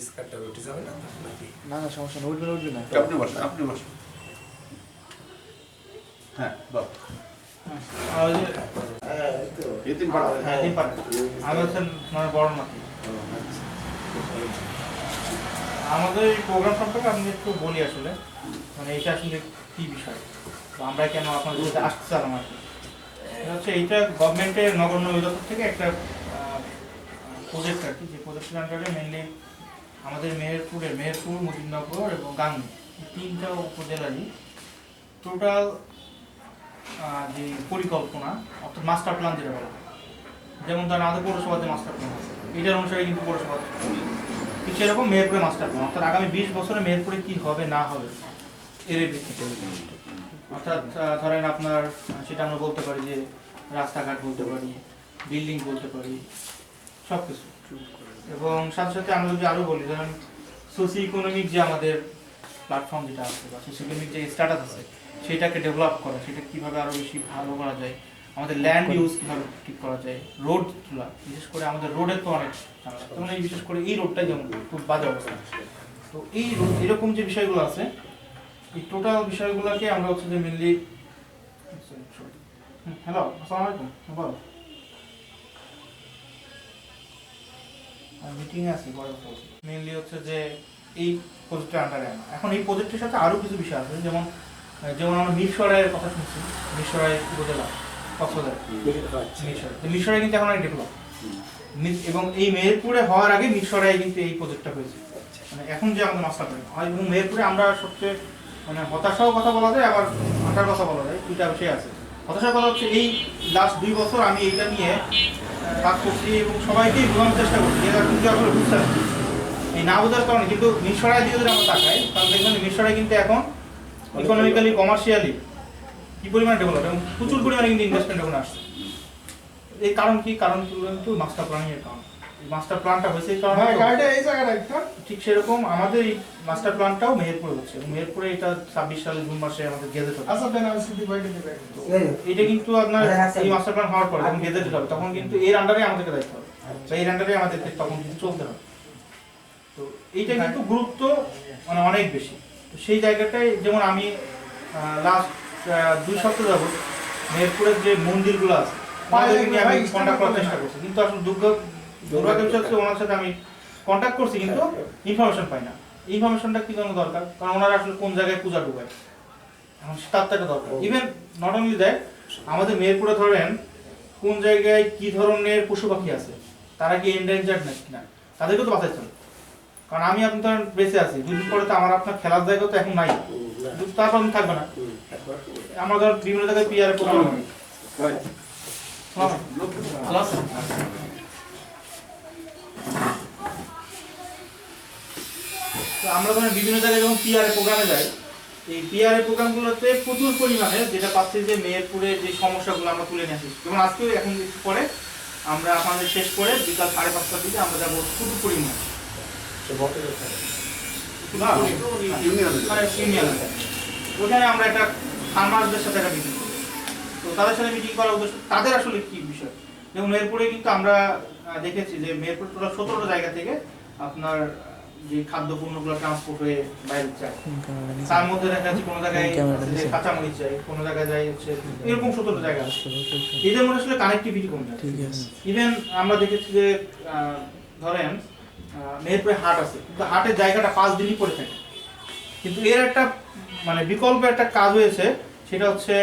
স্কার্টটা উঠে যাবে না নাকি? না না সমস্যা না, উঠবে না উঠবে না। আপনি বসেন, আপনি বসেন। হ্যাঁ বাহ, আর ওই যে এই তিন পাড়া। হ্যাঁ তিন পারে আমি হচ্ছেন মানে বড় নাকি আমাদের এই প্রোগ্রাম সম্পর্কে আমি একটু বলি আসলে মানে এটা আসলে কি বিষয় তো আমরা কেন আপনাদের সাথে আসতে চালাম আর কি এটা হচ্ছে এইটা গভর্নমেন্টের নগর অধিদপ্তর থেকে একটা প্রজেক্ট আর কি যে প্রজেক্টের আন্ডারে মেনলি আমাদের মেহেরপুর মুজিবনগর এবং গাংনী এই তিনটা উপজেলারই টোটাল যে পরিকল্পনা অর্থাৎ মাস্টার প্ল্যান যেটা বলা হয় যেমন ধরেন আমাদের পৌরসভাতে মাস্টার প্ল্যান আছে এটার অনুসারে কিন্তু পৌরসভা ঠিক সেরকম মেহেরপুরে মাস্টার প্ল্যান অর্থাৎ আগামী 20 বছরে মেহেরপুরে কি হবে না হবে এর ভিত্তিতে অর্থাৎ ধরেন আপনার সেটা আমরা বলতে পারি যে রাস্তাঘাট বলতে পারি বিল্ডিং বলতে পারি সব কিছু এবং সাথে সাথে আমরা যদি আরও বলি ধরেন সোশিও ইকোনমিক যে আমাদের প্ল্যাটফর্ম যেটা আছে বা সোশিও ইকোনমিক যে স্ট্যাটাস আছে সেটাকে ডেভেলপ করা সেটা কীভাবে আরও বেশি ভালো করা যায় আমাদের ল্যান্ড ইউজ কীভাবে ঠিক করা যায় রোডগুলো বিশেষ করে আমাদের রোডের তো অনেক যেমন এই বিশেষ করে এই রোডটাই যেমন খুব বাজে অবস্থা তো এই রোড এরকম যে বিষয়গুলো আছে এই টোটাল বিষয়গুলোকে আমরা হচ্ছে যে মেনলি হ্যালো আসসালামু আলাইকুম বলো মিটিং আছে মেনলি হচ্ছে যে এই প্রজেক্টের আন্ডারে এখন এই প্রজেক্টের সাথে আরও কিছু বিষয় আছে যেমন যেমন আমরা মিরসরাইয়ের কথা শুনছি মিরসরাই উপজেলা কক্সবাজার মিরসরাই কিন্তু এখন অনেক ডেভেলপ এবং এই মেহেরপুরে হওয়ার আগে মিরসরাই কিন্তু এই প্রজেক্টটা হয়েছে মানে এখন যে আমাদের মাস্টার প্ল্যান হয় এবং মেহেরপুরে আমরা সবচেয়ে মানে হতাশাও কথা বলা যায় আবার আশার কথা বলা যায় দুইটা বিষয় আছে হতাশার কথা হচ্ছে এই লাস্ট 2 বছর আমি এইটা নিয়ে কাজ করছি এবং সবাইকেই বোঝানোর চেষ্টা করছি এরা কিন্তু আসলে বুঝতে পারছি এই না বোঝার কারণে কিন্তু মিরসরাই দিয়ে যদি আমরা তাকাই তাহলে দেখবেন মিরসরাই কিন্তু এখন ইকোনমিক্যালি কমার্শিয়ালি কি পরিমাণে ডেভেলপ এবং প্রচুর পরিমাণে কিন্তু ইনভেস্টমেন্ট এখন আসছে এই কারণ কি কারণ কিন্তু মাস্টার প্ল্যানিং এর কারণ মাস্টার প্ল্যানটা হয়েছে এই কারণে ঠিক সেরকম আমাদের এই মাস্টার প্ল্যানটাও মেহেরপুরে হচ্ছে এবং মেহেরপুরে এটা 26 সালে জুন মাসে আমাদের গেজেট হবে এটা কিন্তু আপনার এই মাস্টার প্ল্যান হওয়ার পরে যখন গেজেট হবে তখন কিন্তু এর আন্ডারে আমাদেরকে দায়িত্ব হবে বা এর আন্ডারে আমাদেরকে তখন কিন্তু চলতে হবে তো এইটা কিন্তু গুরুত্ব মানে অনেক বেশি তো সেই জায়গাটায় যেমন আমি লাস্ট 2 সপ্তাহ যাবত মেহেরপুরের যে মন্দিরগুলো আছে তাদেরকে নিয়ে আমি কন্ট্যাক্ট করার চেষ্টা করছি কিন্তু আসলে দুর্ভাগ্য হচ্ছে ওনার সাথে আমি কন্ট্যাক্ট করছি কিন্তু ইনফরমেশন পাই না ইনফরমেশনটা কি জন্য দরকার কারণ ওনারা আসলে কোন জায়গায় পূজা ডুবায় এখন তার তো একটা দরকার ইভেন নট অনলি দ্যাট আমাদের মেহেরপুরে ধরেন কোন জায়গায় কি ধরনের পশু পাখি আছে তারা কি এন্ডেঞ্জার্ড নাকি না তাদেরকে তো বাঁচাইতে হবে কারণ আমি আপনি ধরেন বেঁচে আছি 2 দিন পরে তো আমার আপনার খেলার জায়গা তো এখন নাই তারপর আমি থাকবে না আমরা ধর বিভিন্ন জায়গায় পিআর প্রোগ্রাম হয় তো আমরা ধরেন বিভিন্ন জায়গায় যখন পিআর প্রোগ্রামে যাই এই পিআর প্রোগ্রামগুলোতে প্রচুর পরিমাণে যেটা পাচ্ছি যে মেহেরপুরের যে সমস্যাগুলো আমরা তুলে নিয়ে আসি যেমন আজকেও এখন পরে আমরা আমাদের শেষ করে বিকাল 5:30টার দিকে আমরা যাবো প্রচুর পরিমাণে ওখানে আমরা একটা ফার্মারদের সাথে একটা মিটিং করি তো তাদের সাথে মিটিং করার উদ্দেশ্য তাদের আসলে কি বিষয় যেমন মেহেরপুরে কিন্তু আমরা দেখেছি যে মেহেরপুর টোটাল 17টা জায়গা থেকে আপনার যে খাদ্য পণ্যগুলো ট্রান্সপোর্ট হয়ে বাইরে যায় তার মধ্যে দেখা যাচ্ছে কোনো জায়গায় কাঁচামরিচ যায় কোনো জায়গায় যায় হচ্ছে এরকম 17টা জায়গা আছে এদের মধ্যে আসলে কানেক্টিভিটি কমে যাচ্ছে ইভেন আমরা দেখেছি যে ধরেন মেহেরপুরে হাট আছে কিন্তু হাটের জায়গাটা 5 দিনই পড়ে থাকে কিন্তু এর একটা মানে বিকল্প একটা কাজ হয়েছে সেটা হচ্ছে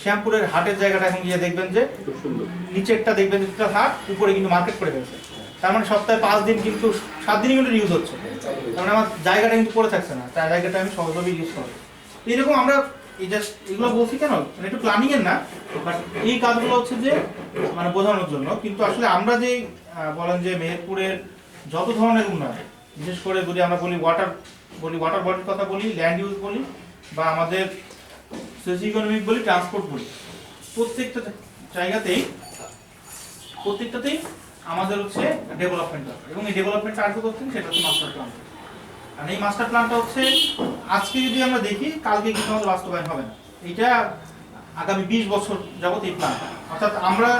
শ্যামপুরের হাটের জায়গাটা এখন গিয়ে দেখবেন যে নিচেরটা দেখবেন যে হাট উপরে কিন্তু মার্কেট করে ফেলছে তার মানে সপ্তাহে 5 দিন কিন্তু 7 দিনই কিন্তু ইউজ হচ্ছে কারণ আমার জায়গাটা কিন্তু পড়ে থাকছে না তার জায়গাটা আমি সহজভাবে ইউজ করবো এরকম আমরা এই জাস্ট এগুলো বলছি কেন মানে একটু প্ল্যানিং এর না বাট এই কাজগুলো হচ্ছে যে মানে বোঝানোর জন্য কিন্তু আসলে আমরা যে বলেন যে মেহেরপুরের যত ধরনের উন্নয়ন বিশেষ করে যদি আমরা বলি ওয়াটার বডির কথা বলি ল্যান্ড ইউজ বলি বা আমাদের সোশিও ইকোনমিক বলি ট্রান্সপোর্ট বলি প্রত্যেকটাতেই আমাদের হচ্ছে ডেভেলপমেন্ট দরকার এবং এই ডেভেলপমেন্ট কাজ করছেন সেটা হচ্ছে মাস্টার প্ল্যান আর এই মাস্টার প্ল্যানটা হচ্ছে আজকে যদি আমরা দেখি কালকে কিন্তু আমাদের বাস্তবায়ন হবে না এটা আগামী 20 বছর যাবত এই প্ল্যান অর্থাৎ আমরা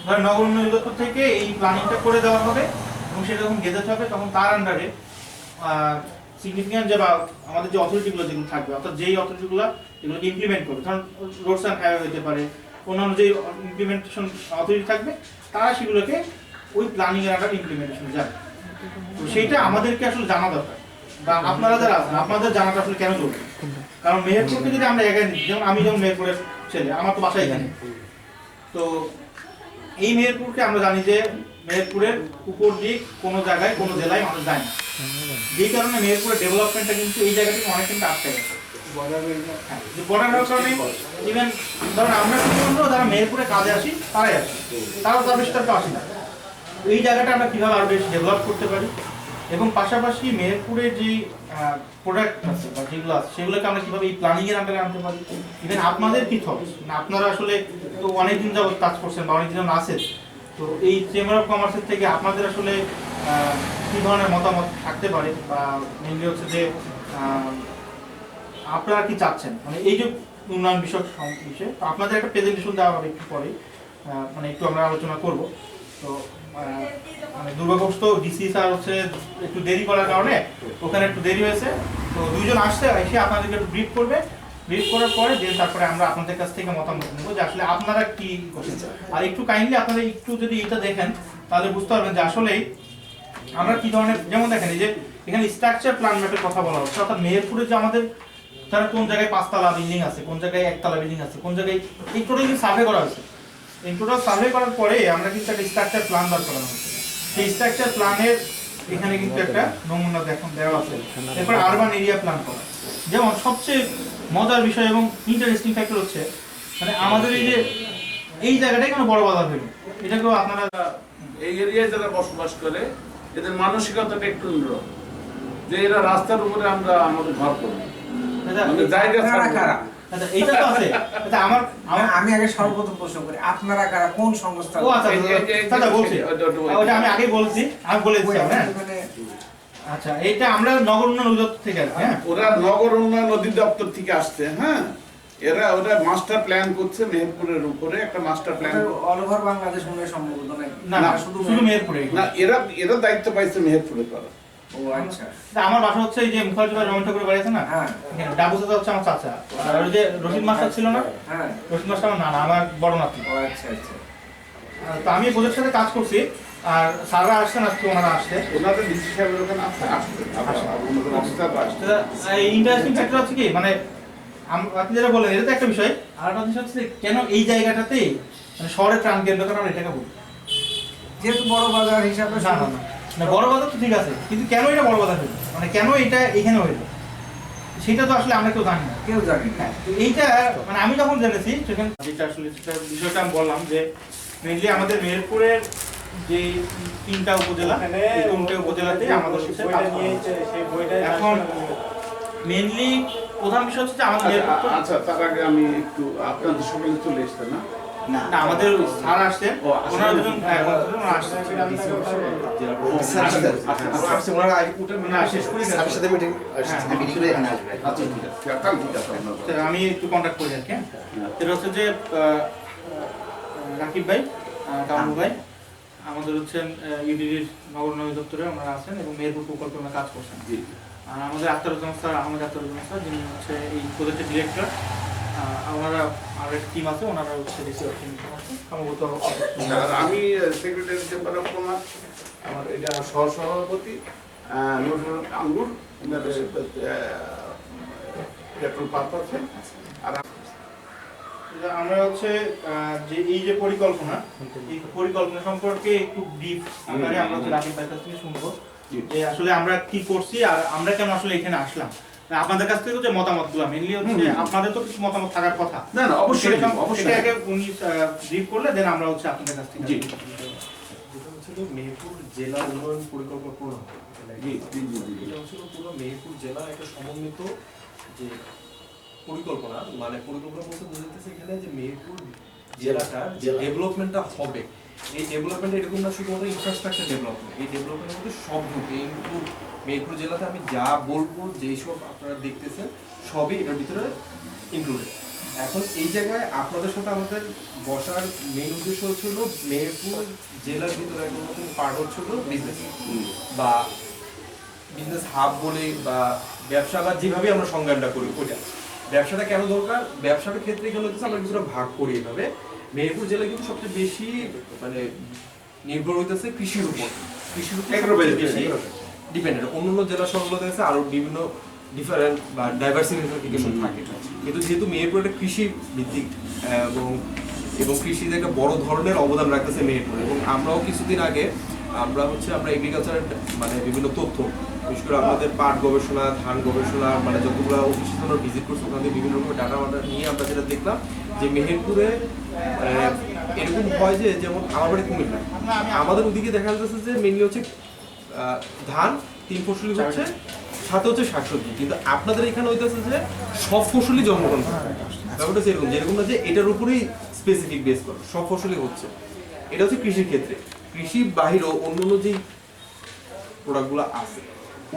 ধরেন নগর উন্নয়ন দপ্তর থেকে এই প্ল্যানিংটা করে দেওয়া হবে এবং সেটা যখন গেজেট হবে তখন তার আন্ডারে সিগনিফিক্যান্ট যে বা আমাদের যে অথরিটিগুলো যেগুলো থাকবে, অর্থাৎ যেই অথরিটিগুলো এগুলোকে ইমপ্লিমেন্ট করবে, ধরুন রোডস অ্যান্ড হাইওয়ে হতে পারে, অন্যান্য যে ইমপ্লিমেন্টেশন অথরিটি থাকবে, তারা সেগুলোকে ওই প্ল্যানিং এর আন্ডারে ইমপ্লিমেন্টেশন যাবে। তো সেইটা আমাদেরকে আসলে জানা দরকার, বা আপনারা যারা আছেন আপনাদের জানাটা আসলে কেন জরুরি। কারণ মেহেরপুরকে যদি আমরা এগিয়ে নিই, যেমন আমি যেমন মেহেরপুরের ছেলে, আমার তো বাসা এখানে, তো এই মেহেরপুরকে আমরা জানি যে মেহেরপুরের উপর দিক কোনো জায়গায় কোনো জেলায় মানুষ যায় না, যেই কারণে মেহেরপুরের ডেভেলপমেন্টটা কিন্তু এই জায়গা থেকে অনেক কিন্তু আটকে গেছে। বর্ডারের কারণে ইভেন ধরুন আমরা শুধুমাত্র যারা মেহেরপুরে কাজে আসি তারাই আসি, তারাও তার বেশি তো আসি না। এই জায়গাটা আমরা কীভাবে আরও বেশি ডেভেলপ করতে পারি, এবং পাশাপাশি মেহেরপুরের যে প্রোডাক্ট আছে বা যেগুলো আছে সেগুলোকে আমরা কীভাবে এই প্ল্যানিংয়ের আন্ডারে আনতে পারি। ইভেন আপনাদের কী থটস, মানে আপনারা আসলে তো অনেকদিন যাবত কাজ করছেন বা অনেকদিন যেমন আছেন, তো এই চেম্বার অফ কমার্সের থেকে আপনাদের আসলে কী ধরনের মতামত থাকতে পারে, বা মেনলি হচ্ছে যে আপনারা কি চাচ্ছেন, মানে এই যে উন্নয়ন বিষয়ক বিষয়ে তো আপনাদের একটা প্রেজেন্টেশন দেওয়া হবে একটু পরে, মানে একটু আমরা আলোচনা করব। তো মানে দুর্গাবস্ত ডিসি স্যার হচ্ছে একটু দেরি করার কারণে ওখানে একটু দেরি হয়েছে, তো দুইজন আসছে, এসে আপনাদেরকে একটু ব্রিফ করবে, ব্রিফ করার পরে যে তারপরে আমরা আপনাদের কাছ থেকে মতামত নেবো যে আসলে আপনারা কি করছেন। আর একটু কাইন্ডলি আপনারা একটু যদি এটা দেখেন তাহলে বুঝতে পারবেন যে আসলেই আমরা কি ধরনের, যেমন দেখেন এই যে এখানে স্ট্রাকচার প্ল্যান ম্যাপের কথা বলা হচ্ছে, অর্থাৎ মেহেরপুরে যে আমাদের ধরেন কোন জায়গায় 5তলা বিল্ডিং আছে, কোন জায়গায় 1তলা বিল্ডিং আছে, কোন জায়গায় এই টোটাল সার্ভে করা হয়েছে। এই টোটাল সার্ভে করার পরে আমরা কিন্তু একটা স্ট্রাকচার প্ল্যান বার করানো হচ্ছে। সেই স্ট্রাকচার প্ল্যানের এখানে কিন্তু একটা নমুনা দেখুন দেওয়া আছে। এরপর আরবান এরিয়া প্ল্যান করা, যেমন সবচেয়ে মজার বিষয় এবং ইন্টারেস্টিং ফ্যাক্টর হচ্ছে মানে আমাদের এই যে এই জায়গাটাই কোনো বড় বাজার হইল, এটাকেও আপনারা এই এরিয়ায় যারা বসবাস করে এদের মানসিকতাটা একটু অন্যরকম, যে এরা রাস্তার উপরে আমরা আমাদের ঘর করব, মানে জায়গা ছাড়া। আচ্ছা এইটা তো আছে। আচ্ছা আমি আগে সর্বপ্রথম প্রশ্ন করি, আপনারা কারা, কোন সংস্থা? ও আচ্ছা আচ্ছা বলছি, ওটা আমি আগে বলছি, আমি বলেছি হ্যাঁ। আচ্ছা এইটা আমরা নগর উন্নয়ন অধিদপ্তর থেকে আসছি। হ্যাঁ ওরা নগর উন্নয়ন অধিদপ্তর থেকে আসছে। হ্যাঁ এরা ওরা মাস্টার প্ল্যান করছে মেহেরপুরের উপরে, একটা master plan all over Bangladesh মনে সম্ভবত না, শুধু মেহেরপুরে না, এরা দায়িত্ব পাইছে মেহেরপুরে করা। ও আচ্ছা, আমার বাসা হচ্ছে এই যে মুখার্জি ভাই রমেন ঠাকুরের বাড়ি আছে না, হ্যাঁ ডাবু চাচা হচ্ছে আমার চাচা, আর ওই যে রশিদ মাস্টার ছিল না, হ্যাঁ রশিদ মাস্টার আমার নানা, আমার বড় নাতি। ও আচ্ছা আচ্ছা, তো আমি ওদের সাথে কাজ করছি, আর স্যাররা আসছেন আজকে, ওনারা আসছে। ওনাদের ডিসি সাহেবের ওখানে আসছে, ওনাদের অফিসাররা আসছে। এই ইন্টারেস্টিং ফ্যাক্টর হচ্ছে কি, মানে আপনি যেটা বললেন এটা তো একটা বিষয়, আর একটা বিষয় হচ্ছে কেন এই জায়গাটাতে মানে শহরের প্রাণ কেন্দ্র কারণ এটাকে বলি, যেহেতু বড় বাজার হিসাবে না না না বড় বাজার তো ঠিক আছে, কিন্তু কেন এটা বড় বাজার হইলো, মানে কেন এটা এখানে হইলো সেটা তো আসলে আমরা কেউ জানি না, কেউ জানি না। তো এইটা মানে আমি যখন জেনেছি সেখানে যেটা আসলে বিষয়টা আমি বললাম যে মেইনলি আমাদের মেহেরপুরের যে 3টা উপজেলা, এই 3টে উপজেলাতে আমাদের হচ্ছে এখন মেইনলি প্রধান বিষয় হচ্ছে যে আমাদের আচ্ছা তার আগে আমি একটু আপনাদের সকালে চলে এসছেন না? না আমাদের স্যার আসছে, ওনারা দুজন আসছে, ওনারা আগে ওটা শেষ করে স্যারের সাথে মিটিং করে এখানে আসবে। আচ্ছা ঠিক আছে, কাল ঠিক আছে আপনার। আমি একটু কন্ট্যাক্ট করি আর কি। এটা হচ্ছে যে রাকিব ভাই, কামরু ভাই আমাদের হচ্ছেন ইউডিডির নগর উন্নয়ন দপ্তরে ওনারা আছেন এবং মেহেরপুর প্রকল্পে ওনারা কাজ করছেন। আর আমাদের আখতারুজ্জামান স্যার, আহমেদ আখতারুজ্জামান স্যার যিনি হচ্ছে এই প্রজেক্টের ডিরেক্টর, ওনারা আর একটা টিম আছে, ওনারা হচ্ছে রিসার্চ টিম সম্ভবত। আর আমি সেক্রেটারি চেম্বার অফ কমার্স, আমার এটা সহসভাপতি নজরুল আঙ্গুর, ওনাদের পেট্রোল পাম্প আছে। আর আমরা হচ্ছে যে এই যে পরিকল্পনা, এই পরিকল্পনা সম্পর্কে একটু ব্রিফ আকারে আমরা হচ্ছে রাকিব ভাইয়ের কাছ থেকে শুনবো যে আসলে আমরা কি করছি আর আমরা কেন আসলে এখানে আসলাম। আপনাদের কাছ থেকে যে মতামতগুলো মেইনলি হচ্ছে আপনাদের তো কিছু মতামত থাকার কথা। না না অবশ্যই অবশ্যই আগে উনি ব্রিফ করলে দেন আমরা হচ্ছে আপনাদের কাছ থেকে। জি মেহেরপুর জেলা উন্নয়ন পরিকল্পনা পূর্ণ জি জি জি এটা হচ্ছে পুরো মেহেরপুর জেলা একটা সমন্বিত যে পরিকল্পনা, মানে পরিকল্পনা বলতে বোঝাতেছে এখানে যে মেহেরপুর জেলাটার যে ডেভেলপমেন্টটা হবে, এই ডেভেলপমেন্ট এরকম না শুধুমাত্র ইনফ্রাস্ট্রাকচার ডেভেলপমেন্ট, এই ডেভেলপমেন্টের মধ্যে সব ঢুকে ইনক্লুড মেহেরপুর জেলাতে আমি যা বলবো যেই সব আপনারা দেখতেছেন সবই এটার ভিতরে ইনক্লুডেড। এখন এই জায়গায় আপনাদের সাথে আমাদের বসার মেইন উদ্দেশ্য হচ্ছিল মেহেরপুর জেলার ভিতরে একদম নতুন পার্ট হচ্ছিল বিজনেস বা বিজনেস হাব বলে বা ব্যবসা বা যেভাবে আমরা সংজ্ঞানটা করি ওইটা ব্যবসাটা কেন দরকার ব্যবসার ক্ষেত্রে এখানে হচ্ছে আমরা কিছুটা ভাগ করি এভাবে মেহেরপুর জেলা কিন্তু সবচেয়ে বেশি মানে নির্ভর হইতেছে কৃষির উপর বেশি ডিপেন্ডেন্ট অন্যান্য জেলা শহরগুলোতে আছে আরো বিভিন্ন ডিফারেন্ট বা ডাইভার্সিফিকেশন থাকে কিন্তু যেহেতু মেহেরপুর একটা কৃষি ভিত্তিক এবং কৃষিতে একটা বড় ধরনের অবদান রাখতেছে মেহেরপুর এবং আমরাও কিছুদিন আগে আমরা এগ্রিকালচারের মানে বিভিন্ন তথ্য বিশেষ করে আমাদের পাট গবেষণা ধান গবেষণা মানে যতগুলো অফিসে আমরা ভিজিট করছি ওখান থেকে বিভিন্ন রকমের ডাটা নিয়ে আমরা যেটা দেখলাম যে মেহেরপুরে এরকম হয় যে যেমন আমার বাড়ি কুমিল্লা আমাদের ওদিকে দেখা যাচ্ছে যে মেনলি হচ্ছে ধান 3 ফসলি হচ্ছে সাথে হচ্ছে শাকসবজি কিন্তু আপনাদের এখানে হইতেছে যে সব ফসলই জন্মগ্রহণ করে ব্যাপারটা যেরকম না যে এটার উপরেই স্পেসিফিক বেস করে সব ফসলই হচ্ছে এটা হচ্ছে কৃষির ক্ষেত্রে কৃষি বাহিরেও অন্যান্য যেই প্রোডাক্টগুলো আছে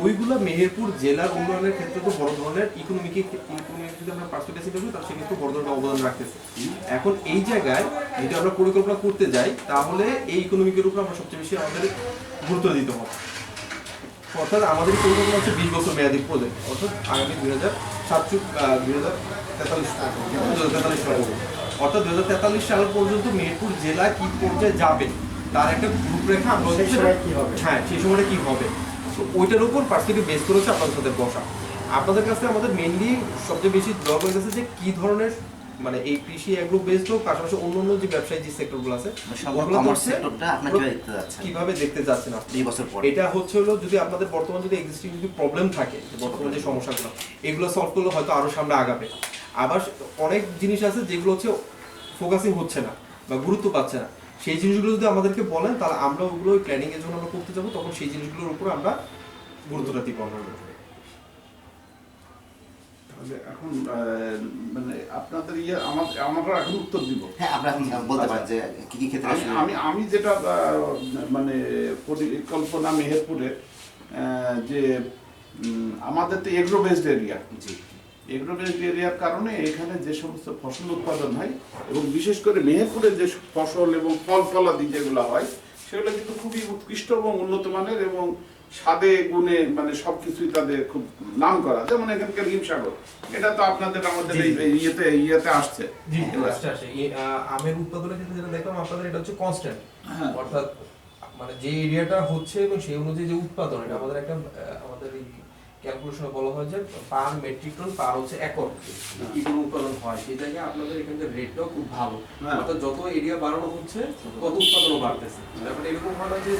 ওইগুলো মেহেরপুর জেলার উন্নয়নের ক্ষেত্রে তো বড় ধরনের ইকোনমিক যদি আমরা পার্সেন্টেজ করি তাহলে সেক্ষেত্রে বড় ধরনের অবদান রাখতেছে এখন এই জায়গায় যদি আমরা পরিকল্পনা করতে যাই তাহলে এই ইকোনমিকের উপর আমরা সবচেয়ে বেশি আমাদের গুরুত্ব দিতে হবে অর্থাৎ আমাদের পরিকল্পনা হচ্ছে 20 বছর মেয়াদী প্রজেক্ট অর্থাৎ আগামী 2043 সাল অর্থাৎ 2043 সাল পর্যন্ত মেহেরপুর জেলা কি পর্যায়ে যাবে তার একটা রূপরেখা আমরা হ্যাঁ সেই সময়টা কি হবে তো ওইটার উপর পার্সেন্টেজ বেস করে হচ্ছে আপনাদের সাথে বসা আপনাদের কাছে আমাদের মেইনলি সবচেয়ে বেশি দরকার হয়ে গেছে যে কি ধরনের মানে এই কৃষি এগ্রো বেসড হোক পাশাপাশি অন্যান্য যে ব্যবসায়ী যে সেক্টরগুলো আছে কিভাবে দেখতে যাচ্ছেন আপনি 2 বছর পর এটা হচ্ছে হলো যদি আপনাদের বর্তমান যদি এক্সিস্টিং যদি প্রবলেম থাকে বর্তমান যে সমস্যাগুলো এগুলো সলভ করলে হয়তো আরো সামনে আগাবে আবার অনেক জিনিস আছে যেগুলো হচ্ছে ফোকাসিং হচ্ছে না বা গুরুত্ব পাচ্ছে না সেই জিনিসগুলো যদি আমাদেরকে বলেন তাহলে আমরা ওগুলো প্ল্যানিং এর জন্য আমরা করতে যাবো তখন সেই জিনিসগুলোর উপর আমরা গুরুত্বটা দিব এখন মানে আপনাদের আমরা এখন উত্তর দিব হ্যাঁ আমরা বলতে পারি যে কি কি ক্ষেত্রে আমি যেটা মানে পরিকল্পনা মেহেরপুরে যে আমাদের তো agro based area agro based এরিয়ার কারণে এখানে যে সমস্ত ফসল উৎপাদন হয় এবং বিশেষ করে মেহেরপুরে যে ফসল এবং ফল ফলাদি যেগুলো হয় সেগুলো কিন্তু খুবই উৎকৃষ্ট এবং উন্নত মানের এবং স্বাদে গুণে মানে সবকিছুই তাদের খুব নাম করা যেমন এখানকার হিমসাগর এটা তো আপনাদের আমাদের ইয়েতে আসছে আমের উৎপাদনের ক্ষেত্রে যেটা দেখলাম আপনাদের এটা হচ্ছে কনস্ট্যান্ট অর্থাৎ মানে যে এরিয়াটা হচ্ছে এবং সেই অনুযায়ী যে উৎপাদন এটা আমাদের একটা আমাদের ক্যালকুলেশনে বলা হয় যে পার মেট্রিক টন পার হচ্ছে একর কি কোনো উৎপাদন হয় সেই জায়গায় আপনাদের এখানকার রেটটাও খুব ভালো অর্থাৎ যত এরিয়া বাড়ানো হচ্ছে তত উৎপাদনও বাড়তেছে তারপরে এরকম হয় না যে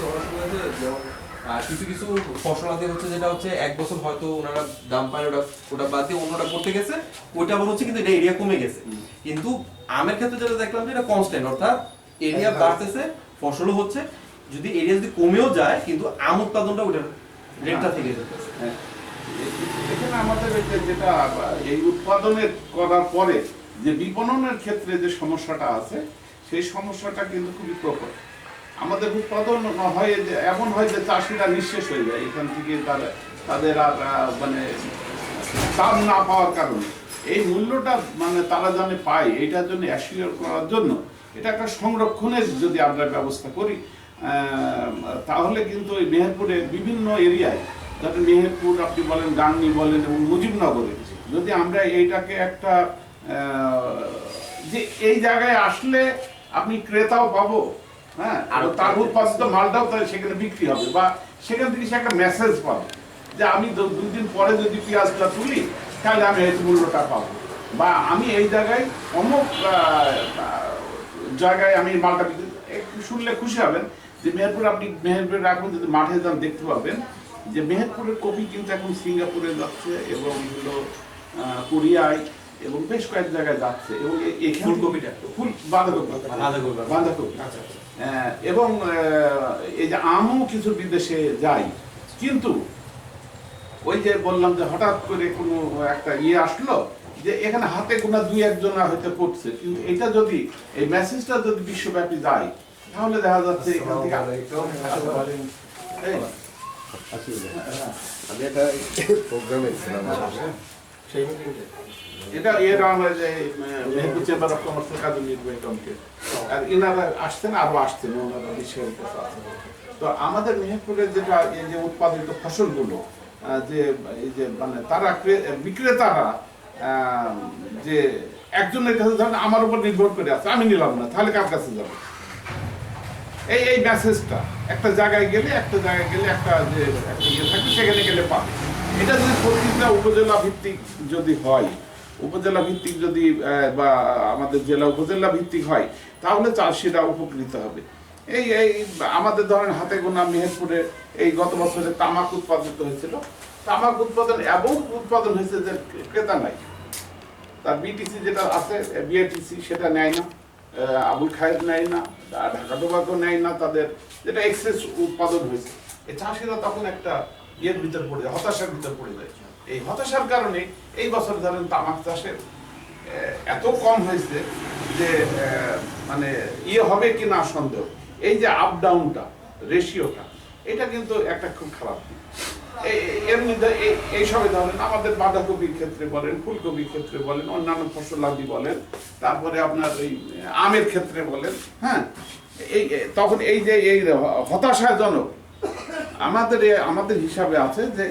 যেমন কিছু কিছু ফসলাদি হচ্ছে যেটা হচ্ছে 1 বছর হয়তো ওনারা দাম পায় ওটা বাদ দিয়ে অন্যটা করতে গেছে ওইটা আবার হচ্ছে কিন্তু এটা এরিয়া কমে গেছে কিন্তু আমের ক্ষেত্রে যেটা দেখলাম যে এটা কনস্ট্যান্ট অর্থাৎ এরিয়া বাড়তেছে ফসলও হচ্ছে যদি এরিয়া যদি কমেও যায় কিন্তু আম উৎপাদনটা ওটার রেটটা থেকে যাচ্ছে এখানে আমাদের যেটা এই উৎপাদনের করার পরে যে বিপণনের ক্ষেত্রে যে সমস্যাটা আছে সেই সমস্যাটা কিন্তু খুবই প্রকট আমাদের উৎপাদন হয় যে এমন হয় যে চাষিরা নিঃশেষ হয়ে যায় এখান থেকে তাদের আর মানে দাম না পাওয়ার কারণে এই মূল্যটা মানে তারা জানে পায় এইটার জন্য অ্যাসিওর করার জন্য এটা একটা সংরক্ষণের যদি আমরা ব্যবস্থা করি তাহলে কিন্তু এই মেহেরপুরের বিভিন্ন এরিয়ায় যাতে মেহেরপুর আপনি বলেন গাংনী বলেন এবং মুজিবনগরে যদি আমরা এইটাকে একটা যে এই জায়গায় আসলে আপনি ক্রেতাও পাবো হ্যাঁ আর তার উৎপাদিত মালটাও তাহলে সেখানে বিক্রি হবে বা সেখান থেকে সে একটা মেসেজ পাবে যে আমি 2 দিন পরে যদি পেঁয়াজটা তুলি তাহলে আমি এই মূল্যটা পাবো বা আমি এই জায়গায় অমুক জায়গায় আমি মালটা বিক্রি একটু শুনলে খুশি হবেন যে মেহেরপুর আপনি মেহেরপুরে রাখুন যদি মাঠে যান দেখতে পাবেন যে মেহেরপুরের কপি কিন্তু এখন সিঙ্গাপুরে যাচ্ছে এবং হলো কোরিয়ায় এবং বেশ কয়েক জায়গায় যাচ্ছে এবং এই ফুলকপিটা ফুল বাঁধাকপি এবং এই যে আমও কিছু বিদেশে যায় কিন্তু ওই যে বললাম যে হঠাৎ করে কোনো একটা আসলো যে এখানে হাতে গোনা 2-1 জন হয়তো পড়ছে কিন্তু এটা যদি এই মেসেজটা যদি বিশ্বব্যাপী যায় তাহলে দেখা যাচ্ছে এখান থেকে আমি একটা প্রোগ্রামে ছিলাম এটা এর আমরা যে মেহেরপুর চেম্বার অফ কমার্সের কাজে নির্বাহী কমিটি, আর এনারা আসছেন, আরো আসছেন, ওনারা বিশ্বের কাছে আছেন। তো আমাদের মেহেরপুরের যেটা এই যে উৎপাদিত ফসলগুলো যে এই যে মানে তারা বিক্রেতারা যে একজনের কাছে ধরেন আমার উপর নির্ভর করে আছে, আমি নিলাম না, তাহলে কার কাছে যাবো? এই মেসেজটা একটা জায়গায় গেলে একটা যে একটা ইয়ে থাকে সেখানে গেলে পাবে। এটা যদি প্রতিটা উপজেলা ভিত্তিক যদি হয়, উপজেলা ভিত্তিক যদি বা আমাদের জেলা উপজেলা ভিত্তিক হয়, তাহলে চাষিরা উপকৃত হবে। এই আমাদের ধরেন হাতে গোনা মেহেরপুরে এই গত বছরে তামাক উৎপাদিত হয়েছিল, তামাক উৎপাদন এবং উৎপাদন হয়েছে যে ক্রেতা নাই, তার বিটিসি যেটা আছে বিআইটিসি সেটা নেয় না, আবুল খায়ের নেয় না, ঢাকা টোবাকো নেয় না, তাদের যেটা এক্সেস উৎপাদন হয়েছে। এই চাষিরা তখন একটা ইয়ের ভিতর পড়ে যায়, হতাশার ভিতর পড়ে যায়। এই হতাশার কারণে এই বছর ধরেন তামাক চাষের এত কম হয়েছে যে মানে ইয়ে হবে কি না সন্দেহ। এই যে আপ ডাউনটা রেশিওটা, এটা কিন্তু একটা খুব খারাপ দিক। এর মধ্যে এই সবে ধরেন আমাদের বাঁধাকপির ক্ষেত্রে বলেন, ফুলকপির ক্ষেত্রে বলেন, অন্যান্য ফসলাদি বলেন, তারপরে আপনার এই আমের ক্ষেত্রে বলেন, হ্যাঁ, এই তখন এই যে এই হতাশাজনক আমাদের হিসাবে আছে যে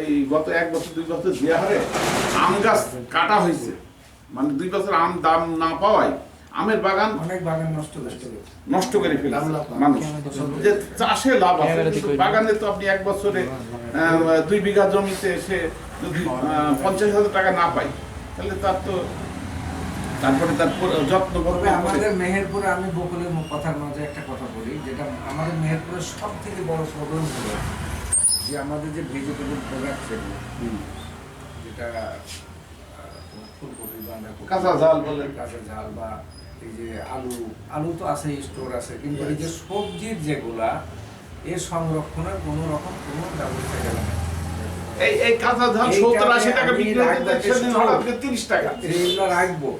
এই গত 1 বছর 2 বছর যে হারে আম গাছ কাটা হয়েছে, মানে 2 বছর আম দাম না পাওয়ায় আমের বাগান অনেক বাগান নষ্ট করে ফেলেছে মানুষ। যে চাষে লাভ আছে, বাগানে তো আপনি 1 বছরে 2 বিঘা জমিতে সে যদি 50,000 টাকা না পায়, তাহলে তার তো তারপরে তার যত্ন করবে। আমাদের মেহেরপুরে আমি বকুলের কথার মাঝে একটা কথা বলি, যেটা আমাদের মেহেরপুরের সব থেকে বড় প্রবলেম হলো যে আমাদের যে ভেজিটেবল প্রোডাক্ট সেগুলো, যেটা ফুলকপি, বাঁধাকপি, কাঁচা ঝাল বলেন, কাঁচা ঝাল বা এই যে আলু তো আছে, স্টোর আছে, কিন্তু এই যে সবজির যেগুলা এর সংরক্ষণের কোনো রকম কোনো ব্যবস্থা গেল না। এই কাঁচা ঝাল 70-80 টাকা বিক্রি হচ্ছে, সেদিন হলো 30 টাকা। এইগুলো রাখবো,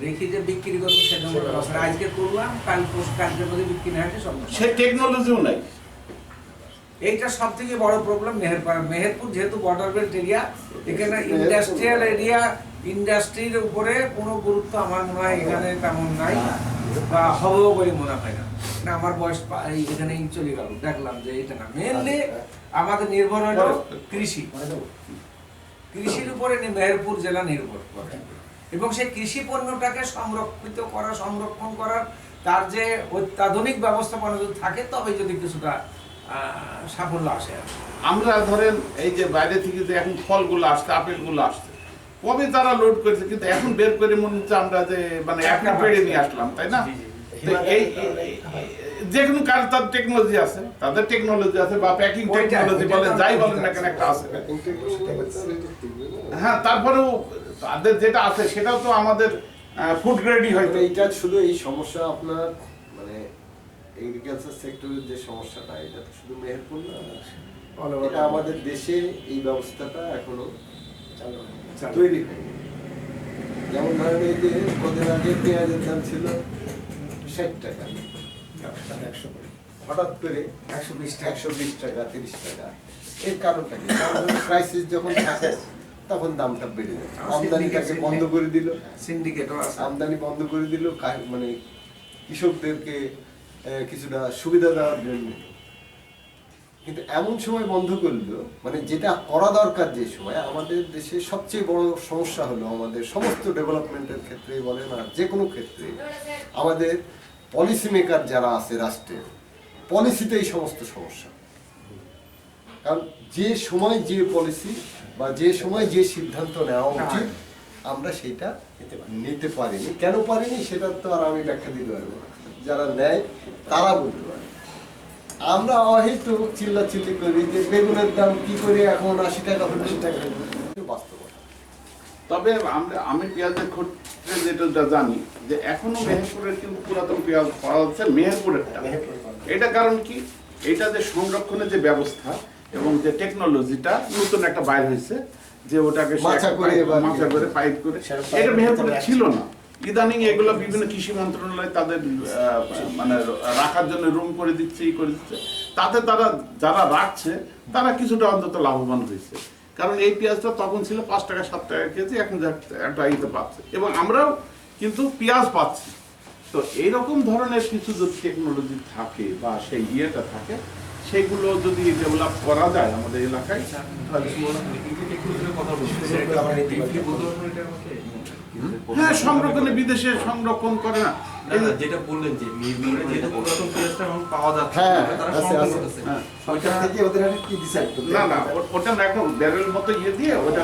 রেখে যে বিক্রি করবো সেটা আজকে করলাম, কালকের মধ্যে বিক্রি না হয় সব। সে টেকনোলজিও নাই। এইটা সব থেকে বড় প্রবলেম মেহেরপুর যেহেতু বর্ডার বেল্ট এরিয়া, এখানে ইন্ডাস্ট্রিয়াল এরিয়া, ইন্ডাস্ট্রির উপরে কোনো গুরুত্ব আমার মনে হয় এখানে তেমন নাই বা হবেও বলে মনে হয় না। আমার বয়স এখানেই চলে গেল, দেখলাম যে এটা না, মেনলি আমাদের নির্ভর হলো কৃষির উপরে মেহেরপুর জেলা নির্ভর করে, এবং সেই কৃষি পণ্যটাকে সংরক্ষণ করার তার যে অত্যাধুনিক ব্যবস্থাপনা যদি থাকে, তবে যদি কিছুটা সাফল্য আসে। আমরা ধরেন এই যে বাইরে থেকে যে এখন ফলগুলো আসছে, আপেলগুলো আসছে, কবে তারা লোড করেছে, কিন্তু এখন বের করে মনে হচ্ছে আমরা যে মানে এখন পেড়ে নিয়ে আসলাম, তাই না? এই যে কোনো কাজ তার টেকনোলজি আছে, তাদের টেকনোলজি আছে, বা প্যাকিং টেকনোলজি বলেন, যাই বলেন না কেন একটা আছে। হ্যাঁ, তারপরেও তাদের যেটা আছে সেটাও তো আমাদের ফুড গ্রেডই হয়তো। এইটা শুধু এই সমস্যা আপনার মানে এগ্রিকালচার সেক্টরের যে সমস্যাটা, এটা তো শুধু মেহেরপুর না, এটা আমাদের দেশে এই ব্যবস্থাটা এখনো তৈরি হয়নি। যেমন ধরেন এই যে কদিন আগে পেঁয়াজের দাম ছিল 60 টাকা, হঠাৎ করে 120 টাকা 30 টাকা। এর কারণটা কি? ক্রাইসিস যখন থাকে তখন দামটা বেড়ে যায়, আমদানিটাকে বন্ধ করে দিল, আমদানি বন্ধ করে দিল, মানে কৃষকদেরকে কিছুটা সুবিধা দেওয়ার জন্য। কিন্তু এমন সময় বন্ধ করলো, মানে যেটা করা দরকার যে সময়, আমাদের দেশে সবচেয়ে বড় সমস্যা হলো আমাদের সমস্ত ডেভেলপমেন্টের ক্ষেত্রে বলেন আর যে কোনো ক্ষেত্রে আমাদের পলিসি মেকার যারা আছে রাষ্ট্রের, পলিসিতে এই সমস্ত সমস্যা। কারণ যে সময় যে পলিসি বা যে সময় যে সিদ্ধান্ত নেওয়া উচিত, আমরা সেটা নিতে পারিনি। কেন পারিনি সেটা তো আর আমি ব্যাখ্যা দিতে পারবো না, যারা নেয় তারা বলতে পারে। আমরা হয়তো চিল্লাচিল্লি করি যে বেগুনের দাম কি করে এখন 80 টাকা হলো, বাস্তবতা। তবে আমি পেঁয়াজের ক্ষেত্রে যেটা জানি যে এখনো মেহেরপুরের কিন্তু পুরাতন পেঁয়াজ পাওয়া যাচ্ছে, মেহেরপুরেরটা। এটা কারণ কি? এটা যে সংরক্ষণের যে ব্যবস্থা এবং যে টেকনোলজিটা নতুন একটা বাইর হয়েছে, যে ওটাকে মাচা করে পাইপ করে, এটা মেহেরপুরে ছিল না। ইদানিং এগুলো বিভিন্ন কৃষি মন্ত্রণালয় তাদের মানে রাখার জন্য রুম করে দিচ্ছে, তাতে তারা যারা রাখছে তারা কিছুটা অন্তত লাভবান হয়েছে। কারণ এই পেঁয়াজটা তখন ছিল 5 টাকা 7 টাকা কেজি, এখন একটা ইতে পাচ্ছে এবং আমরাও কিন্তু পেঁয়াজ পাচ্ছি। তো এইরকম ধরনের কিছু যদি টেকনোলজি থাকে বা সেই ইয়েটা থাকে, সেগুলো যদি ডেভেলপ করা যায় আমাদের এলাকায়, তাহলে হ্যাঁ সংরক্ষণে বিদেশে সংরক্ষণ করে না। যেটা বললেন যে মিরপুরে যেটা পুরাতন পেঁয়াজটা এখন পাওয়া যাচ্ছে হ্যাঁ, তারা আছে, সংগ্রহ আছে। করতেছে। হ্যাঁ। সরকার থেকে ওদের আর কি ডিসাইড করতে না না ওটা না একটা ব্যারেল মতো ইয়ে দিয়ে ওটা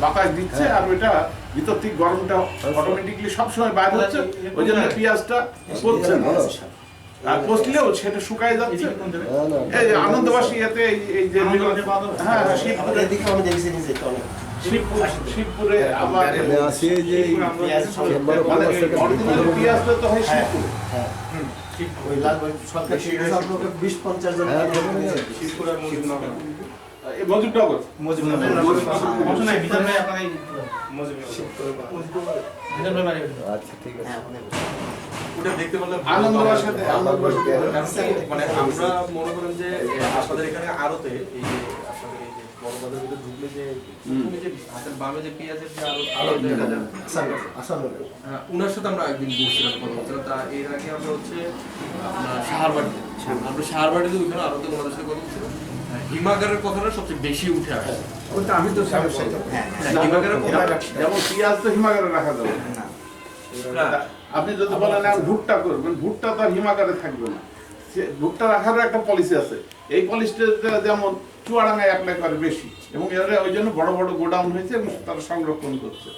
বাতাস দিচ্ছে আর ওইটা ভিতর থেকে গরমটা অটোমেটিকলি সবসময় বাইরে হচ্ছে, ওই জন্য পেঁয়াজটা পড়ছে না। আর পচলেও সেটা শুকায় যাচ্ছে। না না এই যে আনন্দবাসী এতে এই যে হ্যাঁ শিবপুরে এদিকে আমি দেখছি নিজে তো অনেক শিবপুরে আবার আসে যে চেম্বার মানে অফ অরিজিনাল পেঁয়াজটা তো হয় শিবপুরে। হ্যাঁ ওই লাল সরকার থেকে আপনাকে 20-50 জন শিবপুর আর মুজিবনগর। এই মজুমনগর সমস্যা নাই, বিধান ভাই আপনার এই বিধান ভাই বাড়ি আচ্ছা ঠিক আছে হ্যাঁ অনেক ওটা দেখতে পারলে আনন্দবার সাথে মানে আমরা মনে করেন যে আপনাদের এখানে আড়তে এই যে আপনাদের এই যে বড় বাজারের ভিতরে ঢুকলে যে প্রথমে যে হাতের বামে যে পেঁয়াজের যে আড়ত দেখা যায়, উনার সাথে আমরা একদিন বসছিলাম কথা বলছিলাম। তা এর আগে আমরা হচ্ছে আপনার সাহারবাড়িতে, আমরা সাহারবাড়িতে ওইখানে আড়তে ওনাদের সাথে কথা বলছিলাম। হিমাগারের কথাটা সবচেয়ে বেশি উঠে আসে। ওটা আমি তো হিমাগারের কথা যেমন পেঁয়াজ তো হিমাগারে রাখা যাবে না। আপনি যদি বলেন আমি ভুট্টা করবেন, ভুট্টা তো আর হিমাগারে থাকবে না। সে ভুট্টা রাখারও একটা পলিসি আছে। এই পলিসিটা যেমন চুয়াডাঙ্গায় অ্যাপ্লাই করে বেশি এবং এরা ওই জন্য বড় বড় গোডাউন হয়েছে এবং তারা সংরক্ষণ করছে।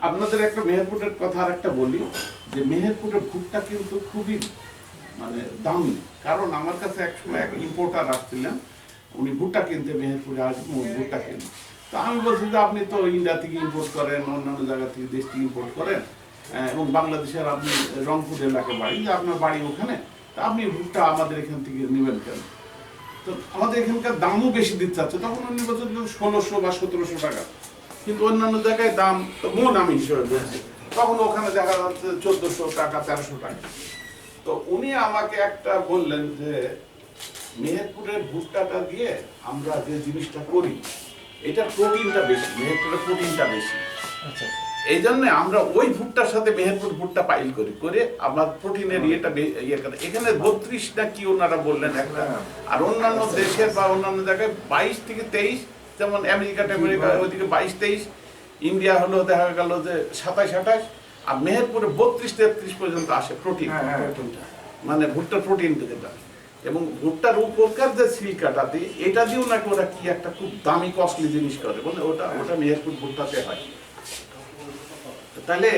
আপনাদের একটা মেহেরপুরের কথা আর একটা বলি যে মেহেরপুরের ভুট্টা কিন্তু খুবই মানে দামি। কারণ আমার কাছে একসময় এক ইম্পোর্টার আসছিলেন, উনি ভুট্টা কিনতে মেহেরপুরে আসবেন, ভুট্টা কিনতে। তো আমি বলছি যে আপনি তো ইন্ডিয়া থেকে ইম্পোর্ট করেন, অন্যান্য জায়গা থেকে দেশ থেকে ইম্পোর্ট করেন এবং বাংলাদেশের আপনি রংপুর এলাকায় বাড়ি, যে আপনার বাড়ি ওখানে, তা আপনি ভুট্টা আমাদের এখান থেকে নেবেন কেন? তো আমাদের এখানকার দামও বেশি দিতে চাচ্ছে। তখন উনি বলছেন 1600 বা 1700 টাকা, কিন্তু অন্যান্য জায়গায় দাম তো মন আমি হিসেবে বলছি, তখন ওখানে দেখা যাচ্ছে 1400 টাকা 1300 টাকা। তো উনি আমাকে একটা বললেন যে মেহেরপুরের ভুট্টাটা দিয়ে আমরা যে জিনিসটা করি এটা প্রোটিনটা বেশি, মেহেরপুরের প্রোটিনটা বেশি। আচ্ছা এই জন্য আমরা ওই ভুট্টার সাথে মেহেরপুর ভুট্টা পাইল করি করে আমার প্রোটিনের ইয়েটা ইয়ে করে। এখানে 32 না কি ওনারা বললেন একটা, আর অন্যান্য দেশের বা অন্যান্য জায়গায় 22 থেকে 23, যেমন আমেরিকা ওইদিকে 22-23, ইন্ডিয়া হলো দেখা গেল যে 27-28, আর মেহেরপুরে 32-33 পর্যন্ত আসে প্রোটিন, মানে ভুট্টার প্রোটিন যেটা। এবং ভুট্টার উপকার যে সিল্কাটা দিয়ে এটা দিয়েও নাকি ওরা কি একটা খুব দামি কস্টলি জিনিস করে, মানে ওটা মেহেরপুর ভুট্টাতে হয়। তাহলে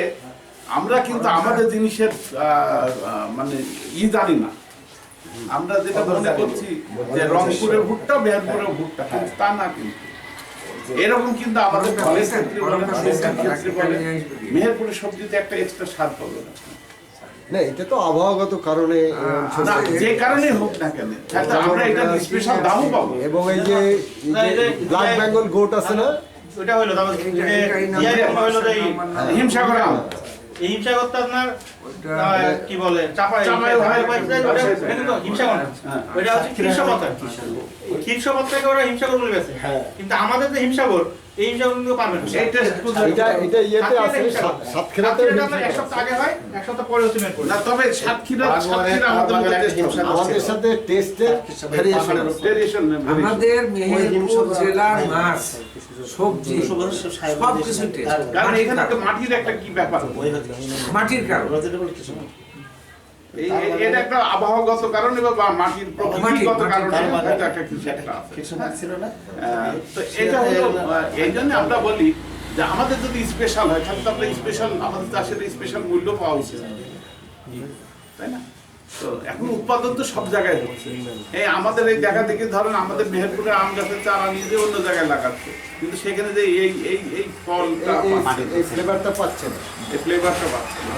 আমরা কিন্তু আমাদের জিনিসের মানে জানি না, আমরা যেটা মনে করছি যে রংপুরের ভুট্টা মেহেরপুরের ভুট্টা, কিন্তু তা না। কিন্তু এরকম কিন্তু আমাদের ফলের ক্ষেত্রে বলেন, সবজির ক্ষেত্রে বলেন, মেহেরপুরের সবজিতে একটা এক্সট্রা স্বাদ পাবে না। না এটা তো আবহাওয়াগত কারণে না, যে কারণে হোক না কেন, তাহলে আমরা এটা স্পেশাল দামও পাবো। এবং এই যে ব্ল্যাক বেঙ্গল গোট আছে না, ওটা হলো তারপর হলো যে হিমসাগর আম, এই হিমসাগর তো আপনার কি বলে চাপাই হিমসাগর না, ওইটা হচ্ছে ক্ষীরসাগর। ক্ষীরসাগর থেকে ওরা হিমসাগর বলে গেছে, কিন্তু আমাদের যে হিমসাগর এই হিমসাগর কিন্তু পারবেন না। এটা ইয়েতে আছে সাতক্ষীরাতে। এক সপ্তাহ আগে হয়, এক সপ্তাহ পরে হচ্ছে মেন না, তবে সাতক্ষীরা আমাদের সাথে টেস্টের ভেরিয়েশন আমাদের মেহেরপুর জেলার মাছ সবজি সব কিছু কারণ এখানে একটা মাটির একটা কি ব্যাপার, মাটির কারণ এটা একটা আবহাওয়াগত কারণে বা মাটির প্রকৃতিগত কারণে এটা একটা কিছু একটা আছে। তো এটা হলো এই জন্য আমরা বলি যে আমাদের যদি স্পেশাল হয় তাহলে তো আমরা স্পেশাল, আমাদের চাষের স্পেশাল মূল্য পাওয়া উচিত, তাই না? তো এখন উৎপাদন তো সব জায়গায় হচ্ছে। এই আমাদের এই দেখা দেখি ধরেন আমাদের মেহেরপুরের আম গাছের চারা নিয়ে যে অন্য জায়গায় লাগাচ্ছে, কিন্তু সেখানে যে এই ফলটা এই ফ্লেভারটা পাচ্ছে না, এই ফ্লেভারটা পাচ্ছে না।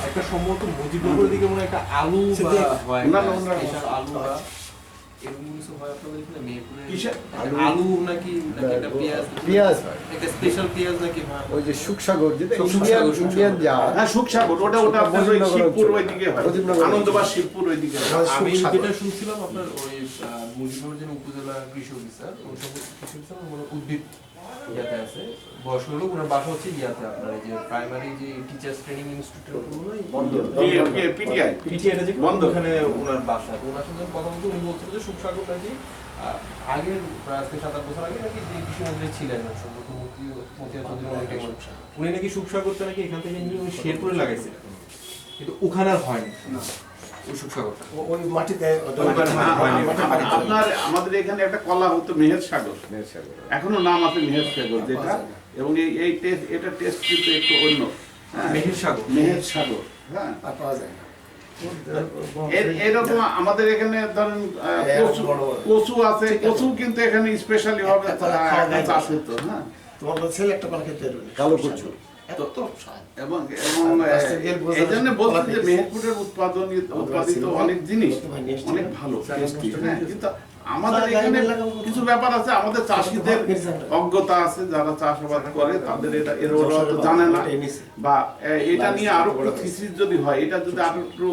একটা সম্ভবত মুজিবনগরের দিকে মনে হয় একটা আলু বা হয় না, স্পেশাল আলু বা এরকম কিছু হয় আপনাদের এখানে মেহেরপুরে? কিসের? আলু নাকি একটা পেঁয়াজ একটা স্পেশাল পেঁয়াজ নাকি হয়? ওই যে সুখসাগর যেটা সুখসাগর, ইন্ডিয়ান যা হ্যাঁ সুখসাগর, ওটা আপনার ওই শিবপুর ওইদিকে হয়, মজিবনগর। আনন্দবাস শিবপুর ওইদিকে হয়। আমি যেটা শুনছিলাম আপনার ওই মুজিবনগর জেলা উপজেলা কৃষি অফিসার, ওই সমস্ত কৃষি অফিসার মানে উদ্ভিদ ইয়াতে আছে, বয়স্ক লোক, ওনার বাসা হচ্ছে ইয়াতে আপনার এই যে প্রাইমারি যে টিচার্স ট্রেনিং ইনস্টিটিউটের পিটিআইটা যে বন্ধ। ওখানে ওনার বাসা। তো ওনার সঙ্গে কথা বলতে উনি বলছিল যে সুখসাগর নাকি আগের প্রায় আজকে 7-8 বছর আগে নাকি যে কৃষিমন্ত্রী ছিলেন সম্ভবত মতিয়া চৌধুরী অনেক সময়, উনি নাকি সুখসাগরটা নাকি এখান থেকে নিয়ে উনি শেরপুরে লাগাইছিলেন, কিন্তু ওখানে আর হয়নি ওই সুখসাগরটা। ওই মাটিতে আপনার আমাদের এখানে একটা কলা হতো মেহের সাগর, এখনো নাম আছে মেহের সাগর যেটা, এবং এই টেস্ট এটা টেস্ট কিন্তু একটু অন্য, হ্যাঁ, মেহের সাগর। মেহের সাগর, হ্যাঁ। আর পাওয়া যায় না। এরকম আমাদের এখানে ধরেন কচু আছে, কচু কিন্তু এখানে স্পেশালি ভাবে চাষ হতো, হ্যাঁ। তোমার ছেলে একটা কলা খেতে পারবে না। কালো কচু। এত স্বাদ। এবং এই জন্য বলছি যে মেহেরপুরের উৎপাদিত অনেক জিনিস অনেক ভালো টেস্টি, হ্যাঁ। কিন্তু আমাদের এখানে কিছু ব্যাপার আছে, আমাদের চাষিদের অজ্ঞতা আছে, যারা চাষাবাদ করে তাদের এটা ওরা তো জানে না, বা এটা নিয়ে আরো থিসিস যদি হয়, এটা যদি আরো একটু